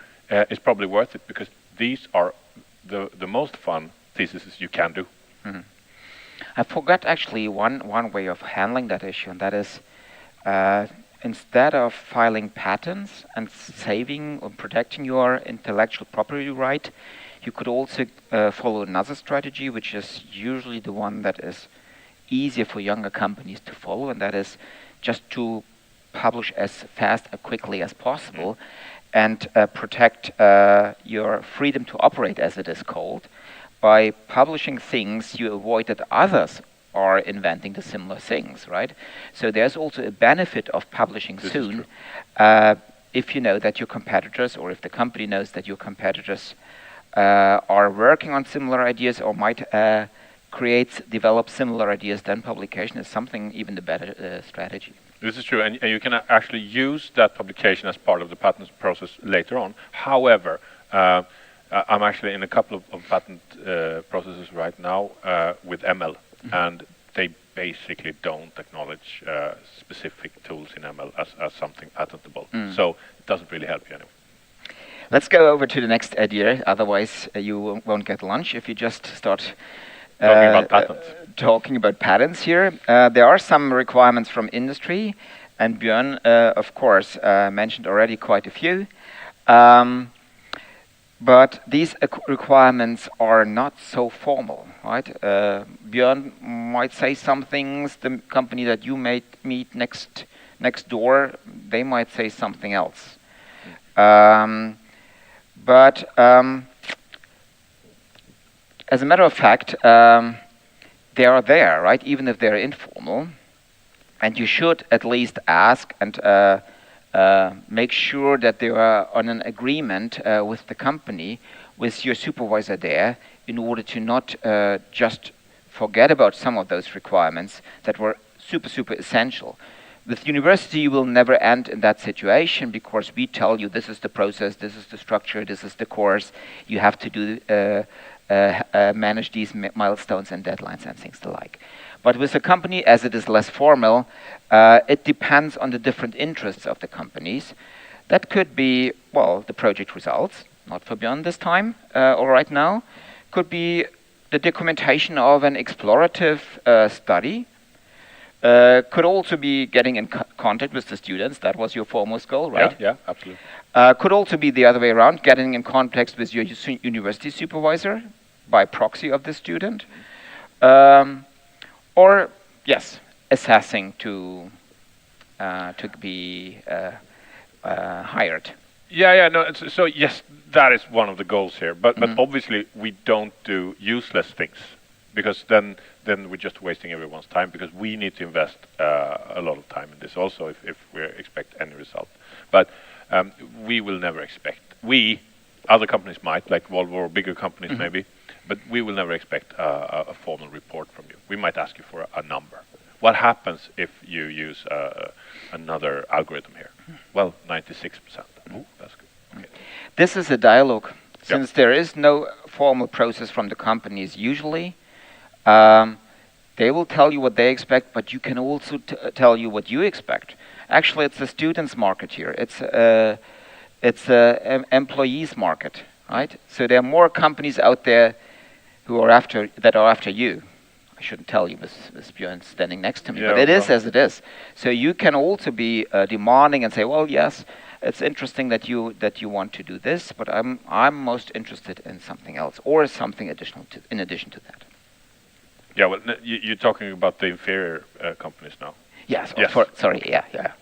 is probably worth it, because these are the most fun theses you can do. I forgot actually one way of handling that issue, and that is instead of filing patents and saving or protecting your intellectual property right, you could also follow another strategy, which is usually the one that is easier for younger companies to follow, and that is just to publish as fast and quickly as possible, and protect your freedom to operate, as it is called. By publishing things, you avoid that others are inventing the similar things, right? So there's also a benefit of publishing soon, if you know that your competitors, or if the company knows that your competitors are working on similar ideas or might develop similar ideas, then publication is something even the better strategy. This is true, and you can actually use that publication as part of the patent process later on. However, I'm actually in a couple of patent processes right now with ML, and they basically don't acknowledge specific tools in ML as something patentable. So it doesn't really help you anyway. Let's go over to the next idea, otherwise you won't get lunch if you just start talking about patents here. There are some requirements from industry, and Björn, of course, mentioned already quite a few. But these requirements are not so formal, right? Björn might say some things, the company that you might meet next door, they might say something else. But as a matter of fact, they are there, right? Even if they're informal, and you should at least ask and make sure that they are on an agreement with the company, with your supervisor there, in order to not just forget about some of those requirements that were super essential. With university, you will never end in that situation, because we tell you this is the process, this is the structure, this is the course. You have to do manage these milestones and deadlines and things like. But with a company, as it is less formal, it depends on the different interests of the companies. That could be, well, the project results, not for Björn this time or right now. Could be the documentation of an explorative study. Could also be getting in contact with the students. That was your foremost goal, right? Yeah, absolutely. Could also be the other way around, getting in contact with your university supervisor by proxy of the student. Or, yes, assessing to be hired. So yes, that is one of the goals here. But obviously we don't do useless things, because then we're just wasting everyone's time, because we need to invest a lot of time in this also if we expect any result. But we will never expect. Other companies might, like Volvo or bigger companies maybe, but we will never expect a formal report from you. We might ask you for a number. What happens if you use another algorithm here? Well, 96%. Oh, that's good. Okay. This is a dialogue. Since there is no formal process from the companies usually, they will tell you what they expect, but you can also tell you what you expect. Actually, it's a students' market here. It's a employees' market, right? So there are more companies out there who are after you. I shouldn't tell you with Björn standing next to me, but it is as it is. So you can also be demanding and say, well, yes, it's interesting that you want to do this, but I'm most interested in something else or something additional in addition to that. Yeah, well, you're talking about the inferior companies now. Yes. Sorry. Yeah.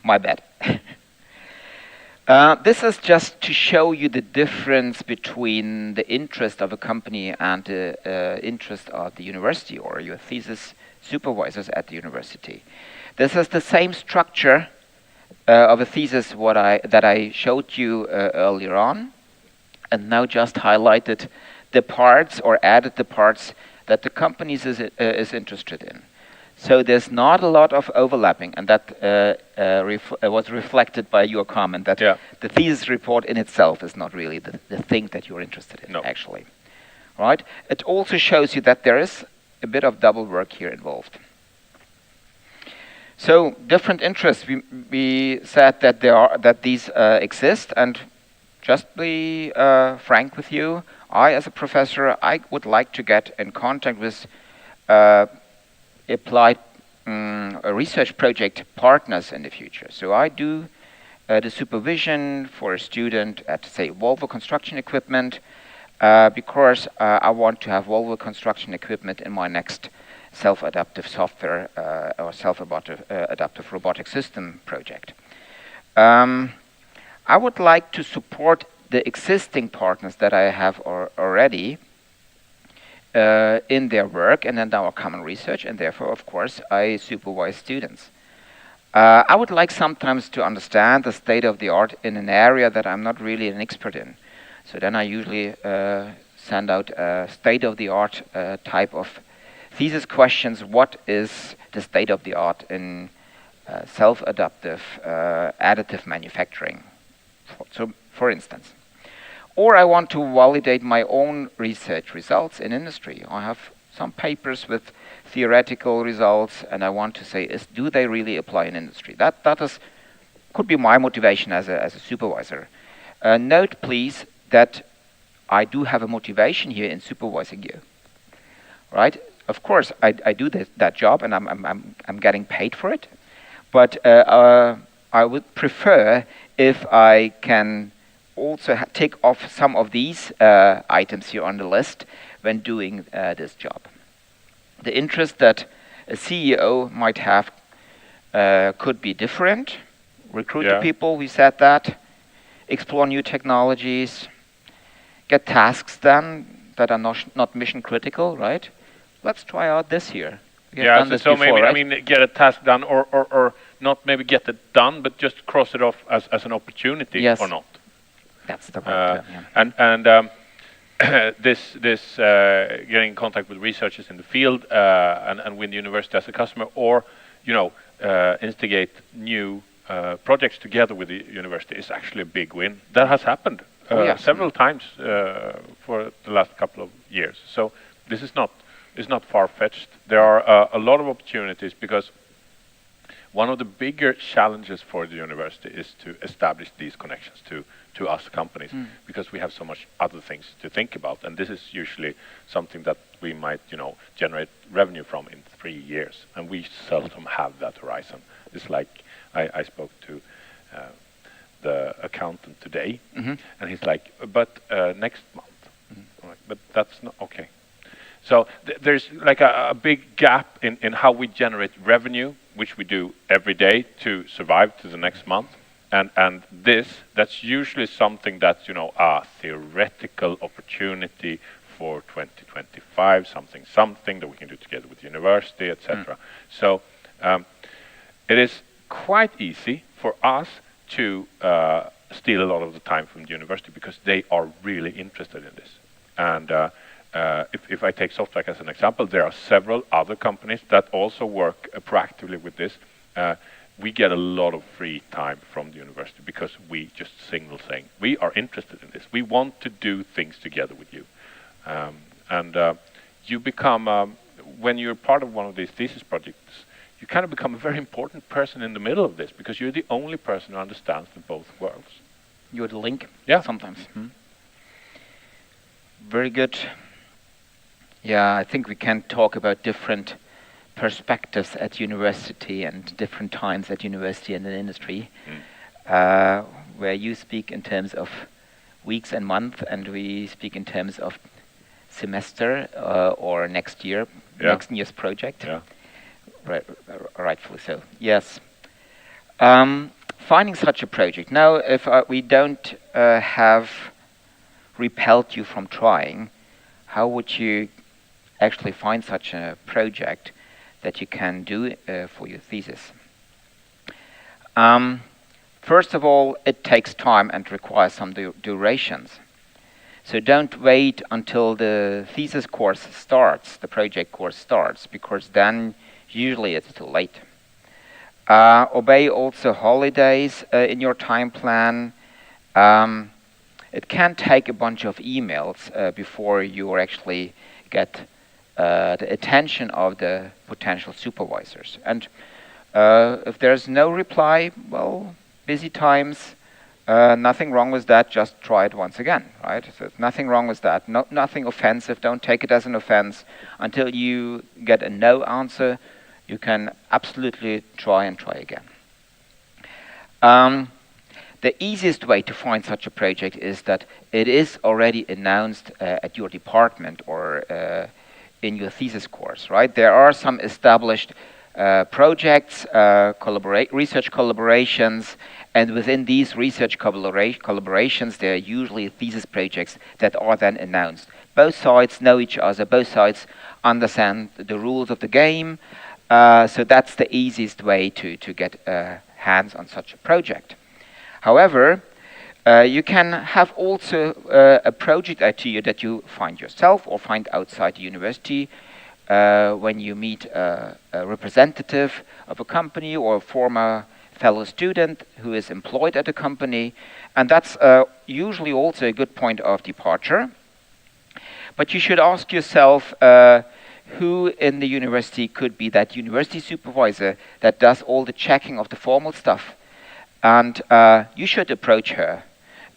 My bad. This is just to show you the difference between the interest of a company and the interest of the university or your thesis supervisors at the university. This is the same structure of a thesis that I showed you earlier on, and now just highlighted the parts or added the parts that the companies is interested in. So there's not a lot of overlapping, and that was reflected by your comment that the thesis report in itself is not really the thing that you're interested in, actually. Right? It also shows you that there is a bit of double work here involved. So different interests. We said that these exist, and just be frank with you. I, as a professor, I would like to get in contact with applied research project partners in the future. So I do the supervision for a student at, say, Volvo Construction Equipment, because I want to have Volvo Construction Equipment in my next self-adaptive software or self-adaptive robotic system project. I would like to support the existing partners that I have already in their work and in our common research, and therefore, of course, I supervise students. I would like sometimes to understand the state of the art in an area that I'm not really an expert in. So then I usually send out a state-of-the-art type of thesis questions. What is the state-of-the-art in self-adaptive additive manufacturing, for instance? Or I want to validate my own research results in industry. I have some papers with theoretical results, and I want to say, do they really apply in industry? That could be my motivation as a supervisor. Note, please, that I do have a motivation here in supervising you, right? Of course, I do that job, and I'm getting paid for it. But I would prefer if I can also tick off some of these items here on the list when doing this job. The interest that a CEO might have could be different. Recruit the people, we said that. Explore new technologies. Get tasks done that are not mission critical, right? Let's try out this here. So before, maybe, right? I mean, get a task done, or not maybe get it done, but just cross it off as an opportunity, or not. That's the right term, this getting in contact with researchers in the field and with the university as a customer, or instigate new projects together with the university is actually a big win. That has happened several times for the last couple of years. So this is not far-fetched. There are a lot of opportunities, because one of the bigger challenges for the university is to establish these connections to us companies, because we have so much other things to think about, and this is usually something that we might generate revenue from in 3 years, and we seldom have that horizon. It's like I spoke to the accountant today, and he's like, but next month. I'm like, but that's not okay. So there's like a big gap in how we generate revenue, which we do every day to survive to the next month. And that's usually something that's, a theoretical opportunity for 2025, something that we can do together with the university, etc. So it is quite easy for us to steal a lot of the time from the university, because they are really interested in this. And if I take Software as an example, there are several other companies that also work proactively with this. We get a lot of free time from the university, because we just signal saying, we are interested in this. We want to do things together with you. You become, when you're part of one of these thesis projects, you kind of become a very important person in the middle of this, because you're the only person who understands the both worlds. You're the link, sometimes. Very good. Yeah, I think we can talk about different perspectives at university and different times at university and in industry, where you speak in terms of weeks and months, and we speak in terms of semester or next year's project. Rightfully so. Yes. Finding such a project. Now, if we don't have repelled you from trying, how would you actually find such a project that you can do for your thesis? First of all, it takes time and requires some durations. So don't wait until the thesis course starts, the project course starts, because then usually it's too late. Obey also holidays in your time plan. It can take a bunch of emails before you actually get the attention of the potential supervisors. And if there's no reply, well, busy times, nothing wrong with that, just try it once again, right? So nothing wrong with that, nothing offensive, don't take it as an offense. Until you get a no answer, you can absolutely try again. The easiest way to find such a project is that it is already announced at your department or in your thesis course, right? There are some established projects, research collaborations, and within these research collaborations, there are usually thesis projects that are then announced. Both sides know each other, both sides understand the rules of the game, so that's the easiest way to get hands on such a project. However, You can have also a project idea that you find yourself or find outside the university when you meet a representative of a company or a former fellow student who is employed at a company, and that's usually also a good point of departure. But you should ask yourself who in the university could be that university supervisor that does all the checking of the formal stuff, and you should approach her,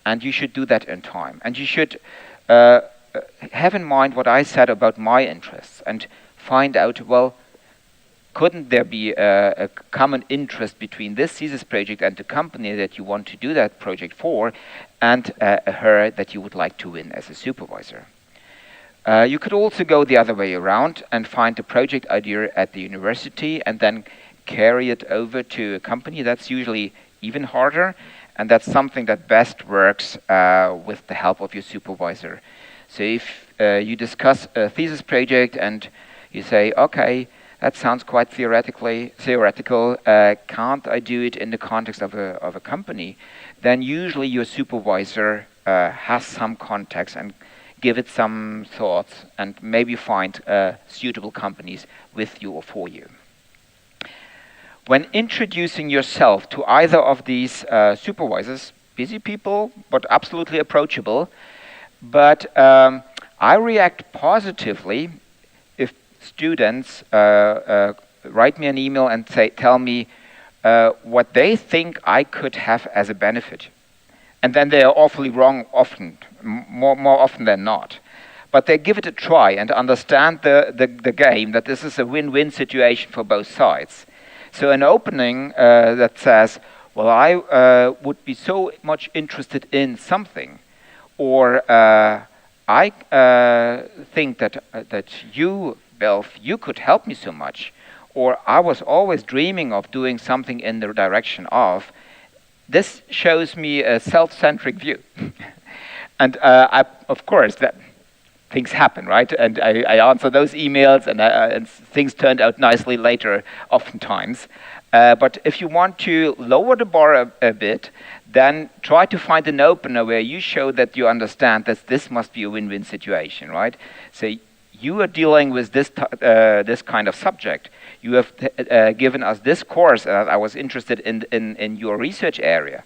and you should do that in time, and you should have in mind what I said about my interests and find out, well, couldn't there be a common interest between this thesis project and the company that you want to do that project for, and her that you would like to win as a supervisor. You could also go the other way around and find the project idea at the university and then carry it over to a company. That's usually even harder, and that's something that best works with the help of your supervisor. So if you discuss a thesis project and you say, okay, that sounds quite theoretical, can't I do it in the context of a company? Then usually your supervisor has some context and give it some thoughts and maybe find suitable companies with you or for you. When introducing yourself to either of these supervisors, busy people but absolutely approachable, but I react positively if students write me an email and tell me what they think I could have as a benefit. And then they are awfully wrong often, more often than not. But they give it a try and understand the game, that this is a win-win situation for both sides. So an opening that says, well, I would be so much interested in something, or I think that you, Welf, you could help me so much, or I was always dreaming of doing something in the direction of. This shows me a self-centric view. And of course, that things happen, right? And I answer those emails, and things turned out nicely later, oftentimes. But if you want to lower the bar a bit, then try to find an opener where you show that you understand that this must be a win-win situation, right? So you are dealing with this kind of subject. You have given us this course, and I was interested in your research area.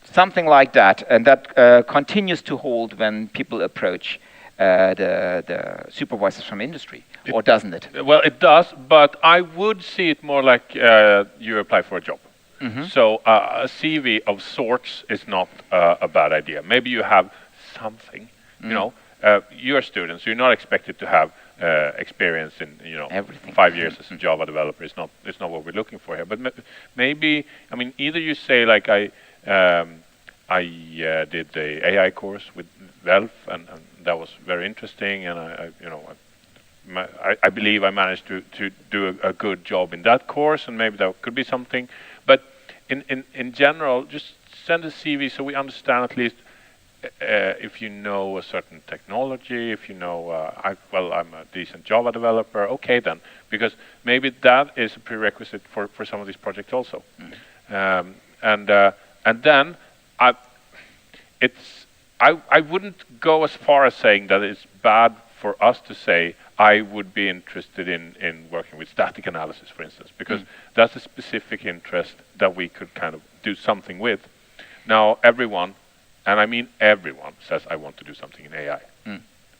Something like that, and that continues to hold when people approach the supervisors from industry, or doesn't it? Well, it does, but I would see it more like you apply for a job. Mm-hmm. So a CV of sorts is not a bad idea. Maybe you have something, you know. You're students, you're not expected to have experience in everything. 5 years as a Java developer. It's not what we're looking for here. But maybe, I mean, either you say like I did the AI course with Welf, and that was very interesting, and I believe I managed to do a good job in that course, and maybe that could be something. But in general, just send a CV so we understand at least. If you know a certain technology, if you know, I'm a decent Java developer, okay then, because maybe that is a prerequisite for some of these projects also. And then I wouldn't go as far as saying that it's bad for us to say I would be interested in working with static analysis, for instance, because that's a specific interest that we could kind of do something with. Now everyone, and I mean everyone, says I want to do something in AI.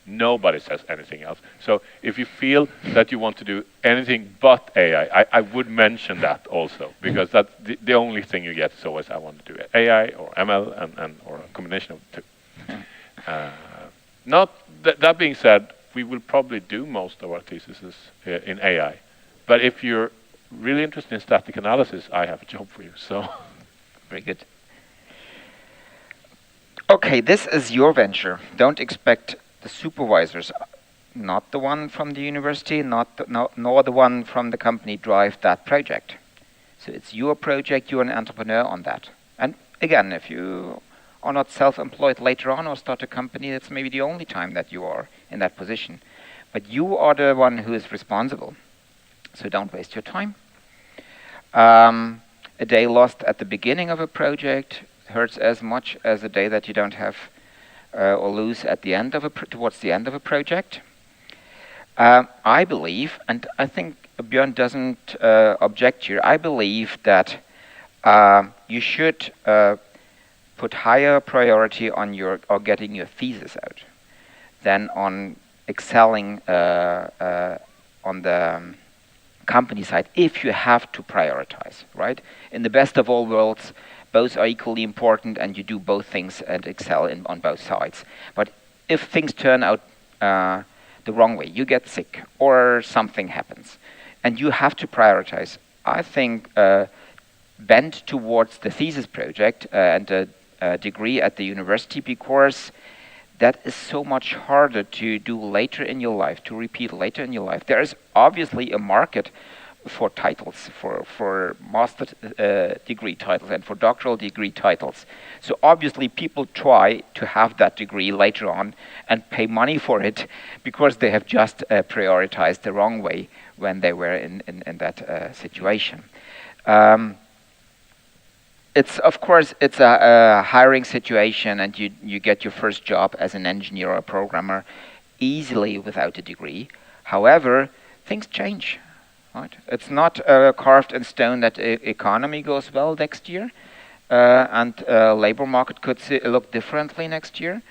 Nobody says anything else. So if you feel that you want to do anything but AI, I would mention that also, because that's the only thing you get is always I want to do AI or ML and or a combination of the two. That being said, we will probably do most of our theses in AI. But if you're really interested in static analysis, I have a job for you. So very good. Okay, this is your venture. Don't expect the supervisors, not the one from the university, nor the one from the company, drive that project. So it's your project, you're an entrepreneur on that. And again, if you are not self-employed later on or start a company, that's maybe the only time that you are in that position. But you are the one who is responsible. So don't waste your time. A day lost at the beginning of a project hurts as much as the day that you don't have or lose at the end of towards the end of a project. I believe, and I think Björn doesn't object here, I believe that you should put higher priority on getting your thesis out than on excelling on the company side, if you have to prioritize, right? In the best of all worlds, both are equally important and you do both things and excel on both sides. But if things turn out the wrong way, you get sick or something happens, and you have to prioritize, I think bend towards the thesis project and a degree at the university, because that is so much harder to do later in your life, to repeat later in your life. There is obviously a market for titles, for master degree titles and for doctoral degree titles. So obviously people try to have that degree later on and pay money for it because they have just prioritized the wrong way when they were in that situation. It's of course it's a hiring situation, and you get your first job as an engineer or a programmer easily without a degree. However, things change, right? It's not carved in stone that economy goes well next year, and labor market could look differently next year.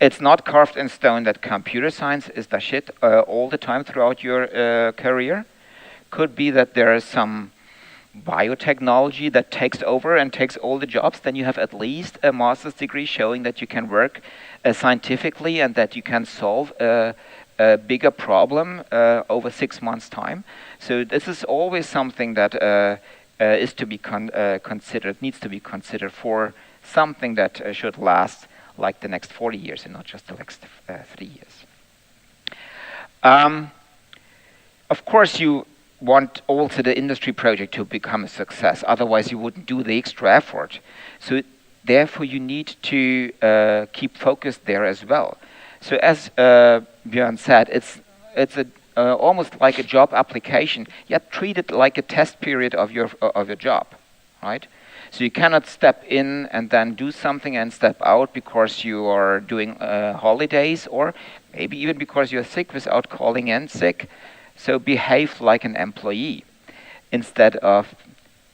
It's not carved in stone that computer science is the shit all the time throughout your career. Could be that there is some biotechnology that takes over and takes all the jobs. Then you have at least a master's degree showing that you can work scientifically and that you can solve a bigger problem over 6 months' time. So this is always something that is to be considered, needs to be considered for something that should last like the next 40 years and not just the next 3 years. Of course, you want also the industry project to become a success. Otherwise, you wouldn't do the extra effort. So therefore, you need to keep focused there as well. So as Björn said, it's almost like a job application, yet treat it like a test period of your job, right? So you cannot step in and then do something and step out because you are doing holidays, or maybe even because you're sick without calling in sick. So behave like an employee instead of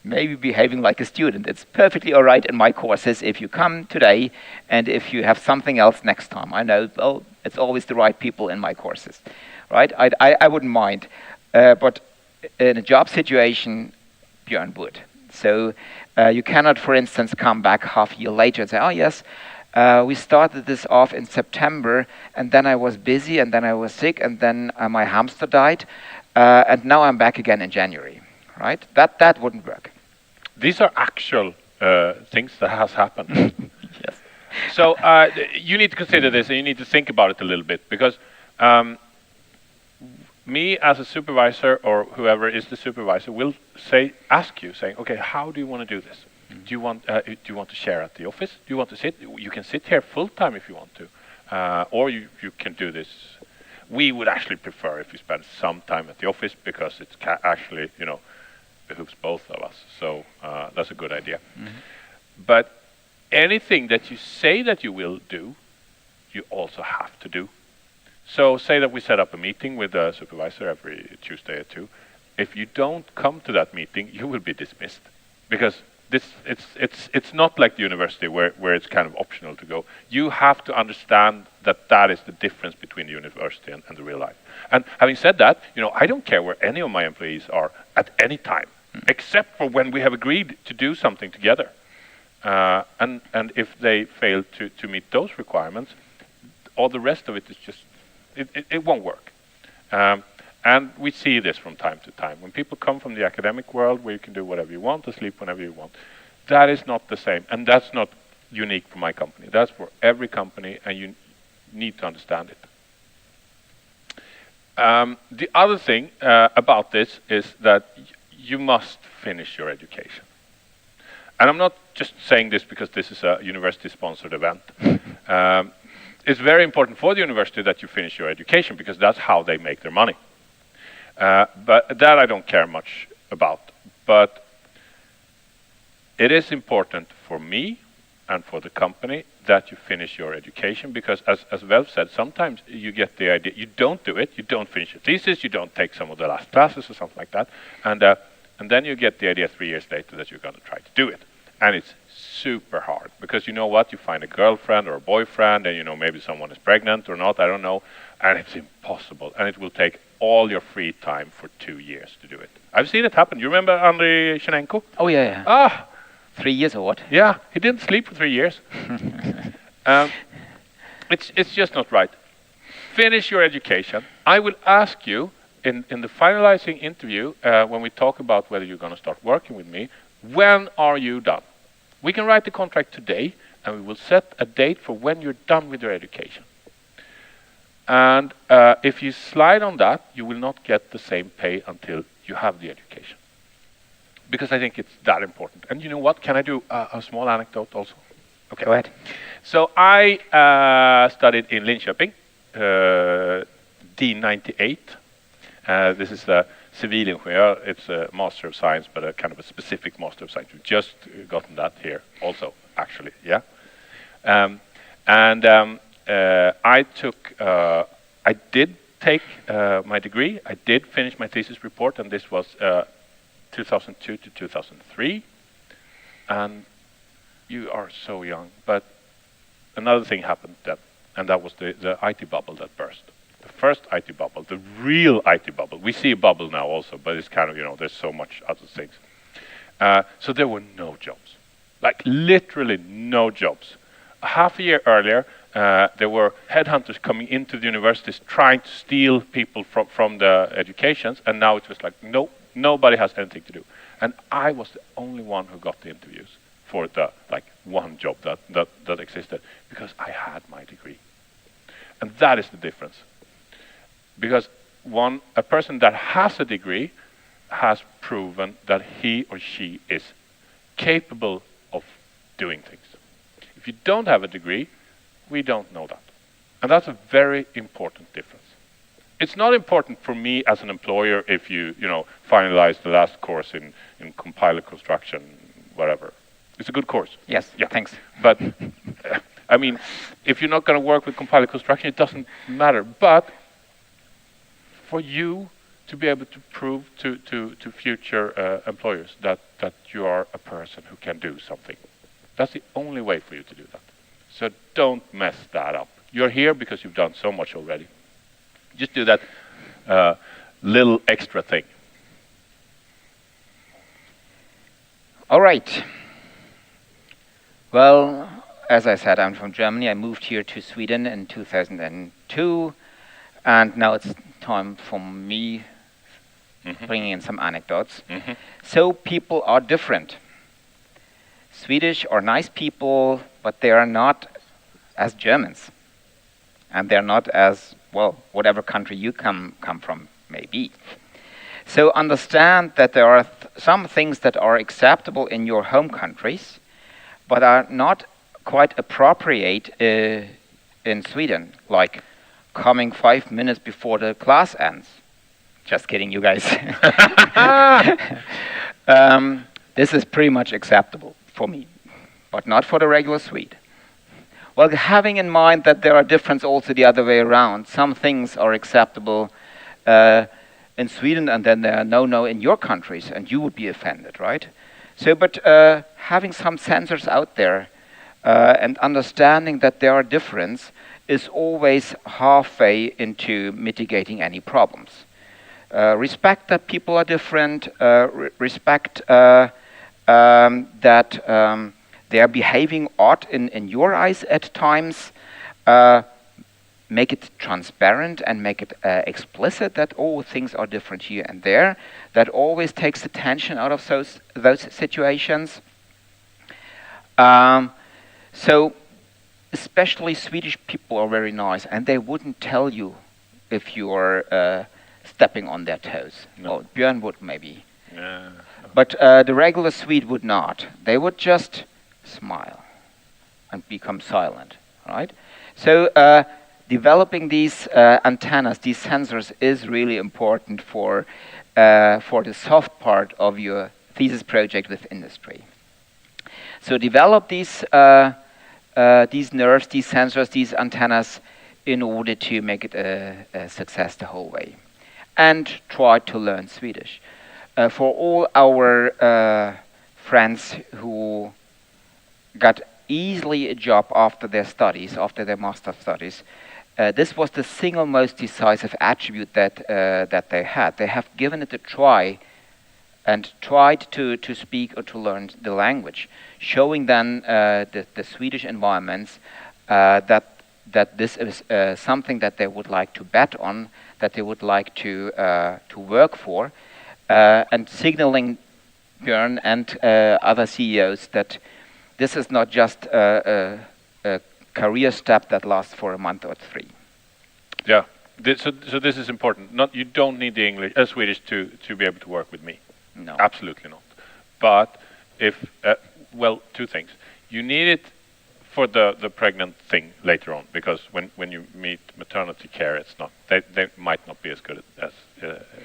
maybe behaving like a student. It's perfectly all right in my courses if you come today and if you have something else next time. I know, well, it's always the right people in my courses, right? I wouldn't mind. But in a job situation, Björn would. So you cannot, for instance, come back half a year later and say, oh yes, we started this off in September, and then I was busy, and then I was sick, and then my hamster died, and now I'm back again in January, right? That wouldn't work. These are actual things that has happened. Yes. So you need to consider this, and you need to think about it a little bit, because me as a supervisor, or whoever is the supervisor, will ask you, saying, okay, how do you want to do this? Do you want to share at the office? Do you want to sit? You can sit here full time if you want to, or you can do this. We would actually prefer if you spend some time at the office, because it actually behooves both of us. So that's a good idea. Mm-hmm. But anything that you say that you will do, you also have to do. So say that we set up a meeting with the supervisor every Tuesday at 2. If you don't come to that meeting, you will be dismissed, because it's not like the university where it's kind of optional to go. You have to understand that is the difference between the university and the real life. And having said that, I don't care where any of my employees are at any time, except for when we have agreed to do something together. And if they fail to meet those requirements, all the rest of it is just it won't work. And we see this from time to time. When people come from the academic world, where you can do whatever you want, to sleep whenever you want, that is not the same. And that's not unique for my company. That's for every company, and you need to understand it. The other thing about this is that you must finish your education. And I'm not just saying this because this is a university-sponsored event. It's very important for the university that you finish your education, because that's how they make their money. But that I don't care much about. But it is important for me and for the company that you finish your education, because as Welf said, sometimes you get the idea, you don't do it, you don't finish your thesis, you don't take some of the last classes or something like that, and then you get the idea 3 years later that you're going to try to do it. And it's super hard, because you know what, you find a girlfriend or a boyfriend, and you know maybe someone is pregnant or not, I don't know, and it's impossible, and it will take all your free time for 2 years to do it. I've seen it happen. You remember Andrei Shenenko? Oh yeah. Ah, 3 years or what? yeah, he didn't sleep for 3 years. It's just not right. Finish your education. I will ask you in the finalizing interview, when we talk about whether you're going to start working with me, when are you done? We can write the contract today, and we will set a date for when you're done with your education. And if you slide on that, you will not get the same pay until you have the education. Because I think it's that important. And you know what? Can I do a small anecdote also? Okay. Go ahead. So I studied in Linköping, D98. This is the civilingenjör. It's a Master of Science, but a kind of a specific Master of Science. We've just gotten that here also, actually. Yeah. I did take my degree. I did finish my thesis report, and this was 2002 to 2003. And you are so young. But another thing happened then, and that was the IT bubble that burst. The first IT bubble, the real IT bubble. We see a bubble now also, but it's kind of, you know, there's so much other things. So there were no jobs. Like literally no jobs. Half a year earlier, there were headhunters coming into the universities trying to steal people from the educations, and now it was like, no, nobody has anything to do. And I was the only one who got the interviews for the one job that existed, because I had my degree. And that is the difference. Because a person that has a degree has proven that he or she is capable of doing things. If you don't have a degree, we don't know that. And that's a very important difference. It's not important for me as an employer if you finalize the last course in compiler construction, whatever. It's a good course. Yes, yeah. Thanks. But, I mean, if you're not going to work with compiler construction, it doesn't matter. But for you to be able to prove to future employers that you are a person who can do something, that's the only way for you to do that. So don't mess that up. You're here because you've done so much already. Just do that little extra thing. All right. Well, as I said, I'm from Germany. I moved here to Sweden in 2002. And now it's time for me bringing in some anecdotes. So people are different. Swedish are nice people, but they are not as Germans. And they're not as, well, whatever country you come from, maybe. So understand that there are some things that are acceptable in your home countries, but are not quite appropriate in Sweden, like coming 5 minutes before the class ends. Just kidding, you guys. This is pretty much acceptable for me, but not for the regular Swede. Well, having in mind that there are differences also the other way around. Some things are acceptable in Sweden, and then there are no in your countries, and you would be offended, right? So, but having some sensors out there and understanding that there are differences is always halfway into mitigating any problems. Respect that people are different, respect that they are behaving odd in your eyes at times, make it transparent and make it explicit that things are different here and there. That always takes the tension out of those situations. So especially Swedish people are very nice, and they wouldn't tell you if you are stepping on their toes. No. Or Björn would maybe. Yeah. But the regular Swede would not. They would just smile and become silent, right? So developing these antennas, these sensors, is really important for the soft part of your thesis project with industry. So develop these nerves, these sensors, these antennas in order to make it a success the whole way. And try to learn Swedish. For all our friends who got easily a job after their studies, after their master studies, this was the single most decisive attribute that they had. They have given it a try and tried to speak or to learn the language, showing then the Swedish environments that this is something that they would like to bet on, that they would like to work for, and signaling Björn and other CEOs that this is not just a career step that lasts for a month or 3. Yeah. So this is important. You don't need the Swedish to be able to work with me. No. Absolutely not. But if well, 2 things. You need it for the pregnant thing later on, because when you meet maternity care, it's not they might not be as good as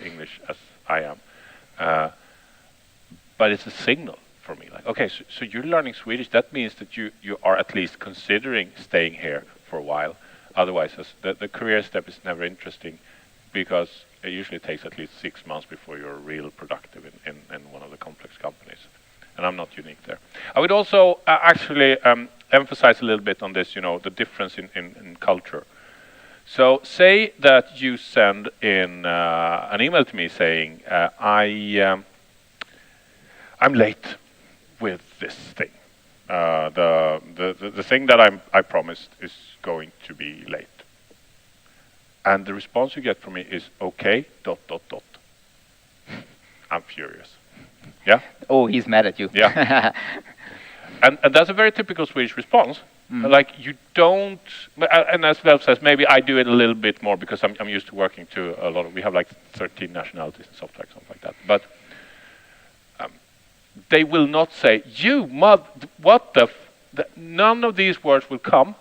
English as I am. But it's a signal for me. Like, okay, so you're learning Swedish. That means that you are at least considering staying here for a while. Otherwise, the career step is never interesting, because it usually takes at least 6 months before you're real productive in one of the complex companies. And I'm not unique there. I would also actually emphasize a little bit on this, the difference in culture. So say that you send in an email to me saying, I'm late with this thing. The thing that I promised is going to be late. And the response you get from me is, okay, ... I'm furious. Yeah? Oh, he's mad at you. Yeah. and that's a very typical Swedish response. Like, you don't... And as Welf says, maybe I do it a little bit more because I'm used to working to a lot of... We have like 13 nationalities in software, something like that. But they will not say, you mother... What the... None of these words will come.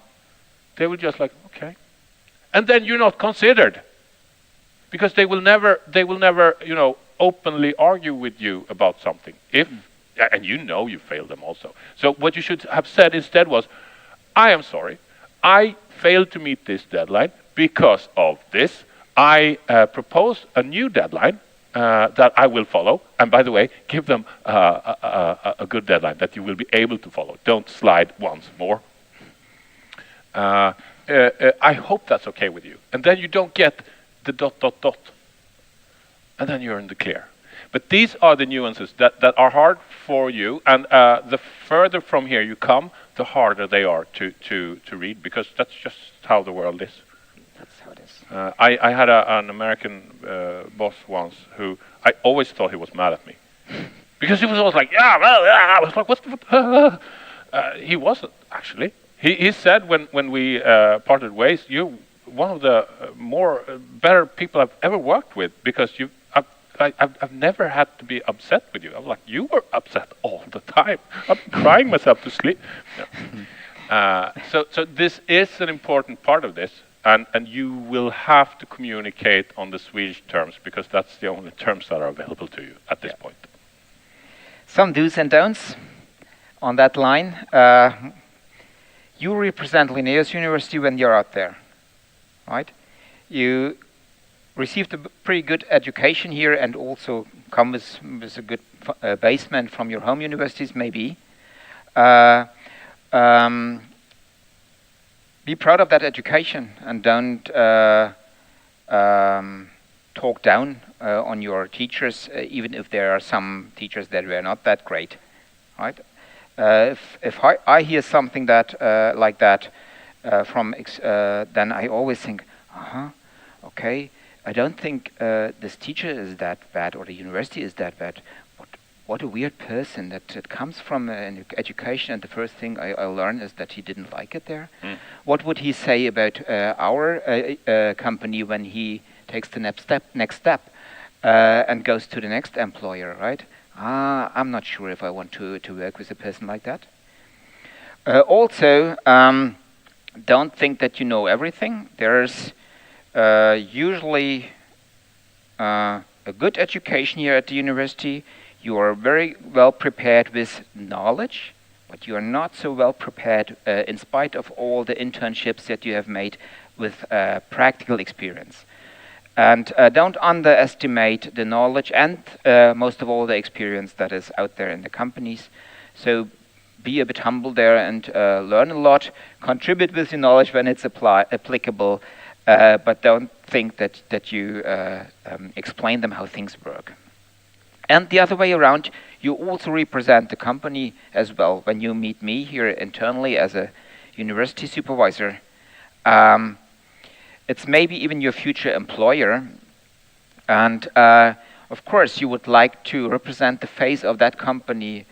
They will just like, okay. And then you're not considered. Because they will never, openly argue with you about something. And you failed them also. So what you should have said instead was, I am sorry, I failed to meet this deadline because of this. I propose a new deadline that I will follow. And by the way, give them a good deadline that you will be able to follow. Don't slide once more. I hope that's okay with you. And then you don't get the ... And then you're in the clear. But these are the nuances that are hard for you, and the further from here you come, the harder they are to read, because that's just how the world is. That's how it is. I had an American boss once who I always thought he was mad at me. Because he was always like, yeah, well, yeah. I was like, what? He wasn't, actually. He said when we parted ways, you're one of the better people I've ever worked with, because I've never had to be upset with you. I was like, you were upset all the time. I'm crying myself to sleep. No. So this is an important part of this, and you will have to communicate on the Swedish terms, because that's the only terms that are available to you at this point. Some do's and don'ts on that line. You represent Linnaeus University when you're out there, right? You received a pretty good education here, and also come with a good basement from your home universities, maybe. Be proud of that education, and don't talk down on your teachers, even if there are some teachers that were not that great, right? If I hear something that like that from then I always think, okay, I don't think this teacher is that bad, or the university is that bad. What a weird person that comes from an education, and the first thing I learn is that he didn't like it there. What would he say about our company when he takes the next step and goes to the next employer, right? I'm not sure if I want to work with a person like that. Also, don't think that you know everything. There's usually a good education here at the university. You are very well prepared with knowledge, but you are not so well prepared in spite of all the internships that you have made with practical experience. And don't underestimate the knowledge and most of all the experience that is out there in the companies. So be a bit humble there and learn a lot, contribute with your knowledge when it's applicable, but don't think that you explain them how things work. And the other way around, you also represent the company as well. When you meet me here internally as a university supervisor, it's maybe even your future employer. And of course, you would like to represent the face of that company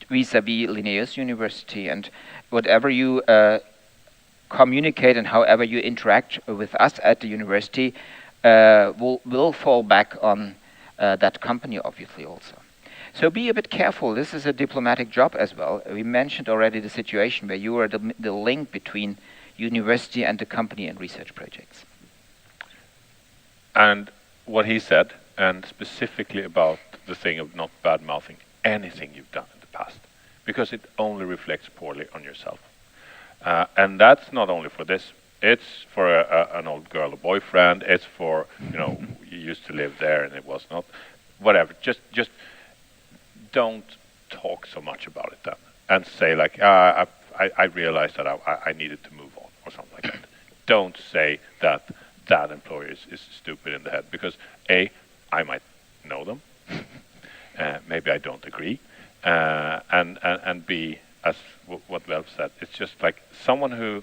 vis-a-vis Linnaeus University. And whatever you communicate and however you interact with us at the university will fall back on that company, obviously, also. So be a bit careful. This is a diplomatic job as well. We mentioned already the situation where you are the link between university and the company and research projects. And what he said, and specifically about the thing of not bad-mouthing anything you've done in the past, because it only reflects poorly on yourself. And that's not only for this. It's for an old girl or boyfriend. It's for, you used to live there and it was not. Whatever. Just don't talk so much about it then. And say like, I realized that I needed to move on or something like that. Don't say that employer is stupid in the head, because A, I might know them. Maybe I don't agree. And B, as what Welf said, it's just like someone who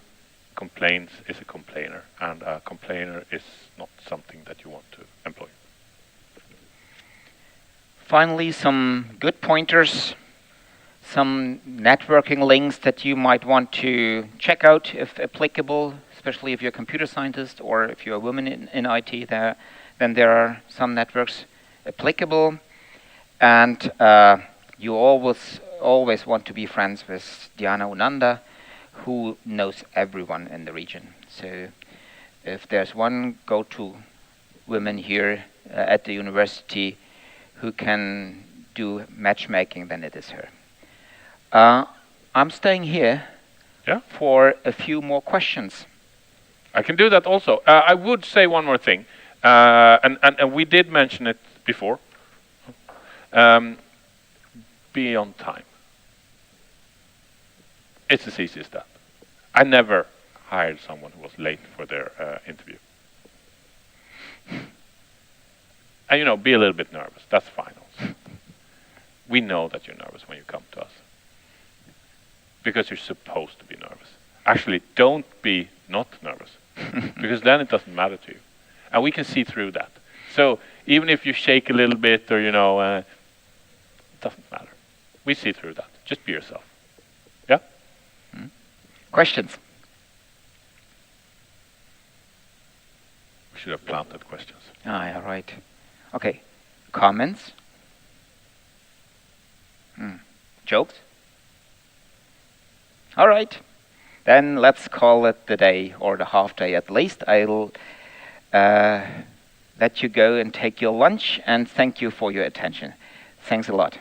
complains is a complainer, and a complainer is not something that you want to employ. Finally, some good pointers, some networking links that you might want to check out if applicable, especially if you're a computer scientist or if you're a woman in IT then there are some networks applicable. And you always want to be friends with Diana Unanda, who knows everyone in the region. So if there's one go-to woman here at the university who can do matchmaking, then it is her. I'm staying here for a few more questions. I can do that also. I would say one more thing, and we did mention it before. Be on time. It's as easy as that. I never hired someone who was late for their interview. And be a little bit nervous. That's fine also. We know that you're nervous when you come to us, because you're supposed to be nervous. Actually, don't be not nervous, because then it doesn't matter to you. And we can see through that. So even if you shake a little bit or, it doesn't matter. We see through that. Just be yourself. Yeah? Mm-hmm. Questions? We should have planted questions. Yeah, right. Okay. Comments? Jokes? All right. Then let's call it the day, or the half day at least. I'll let you go and take your lunch, and thank you for your attention. Thanks a lot.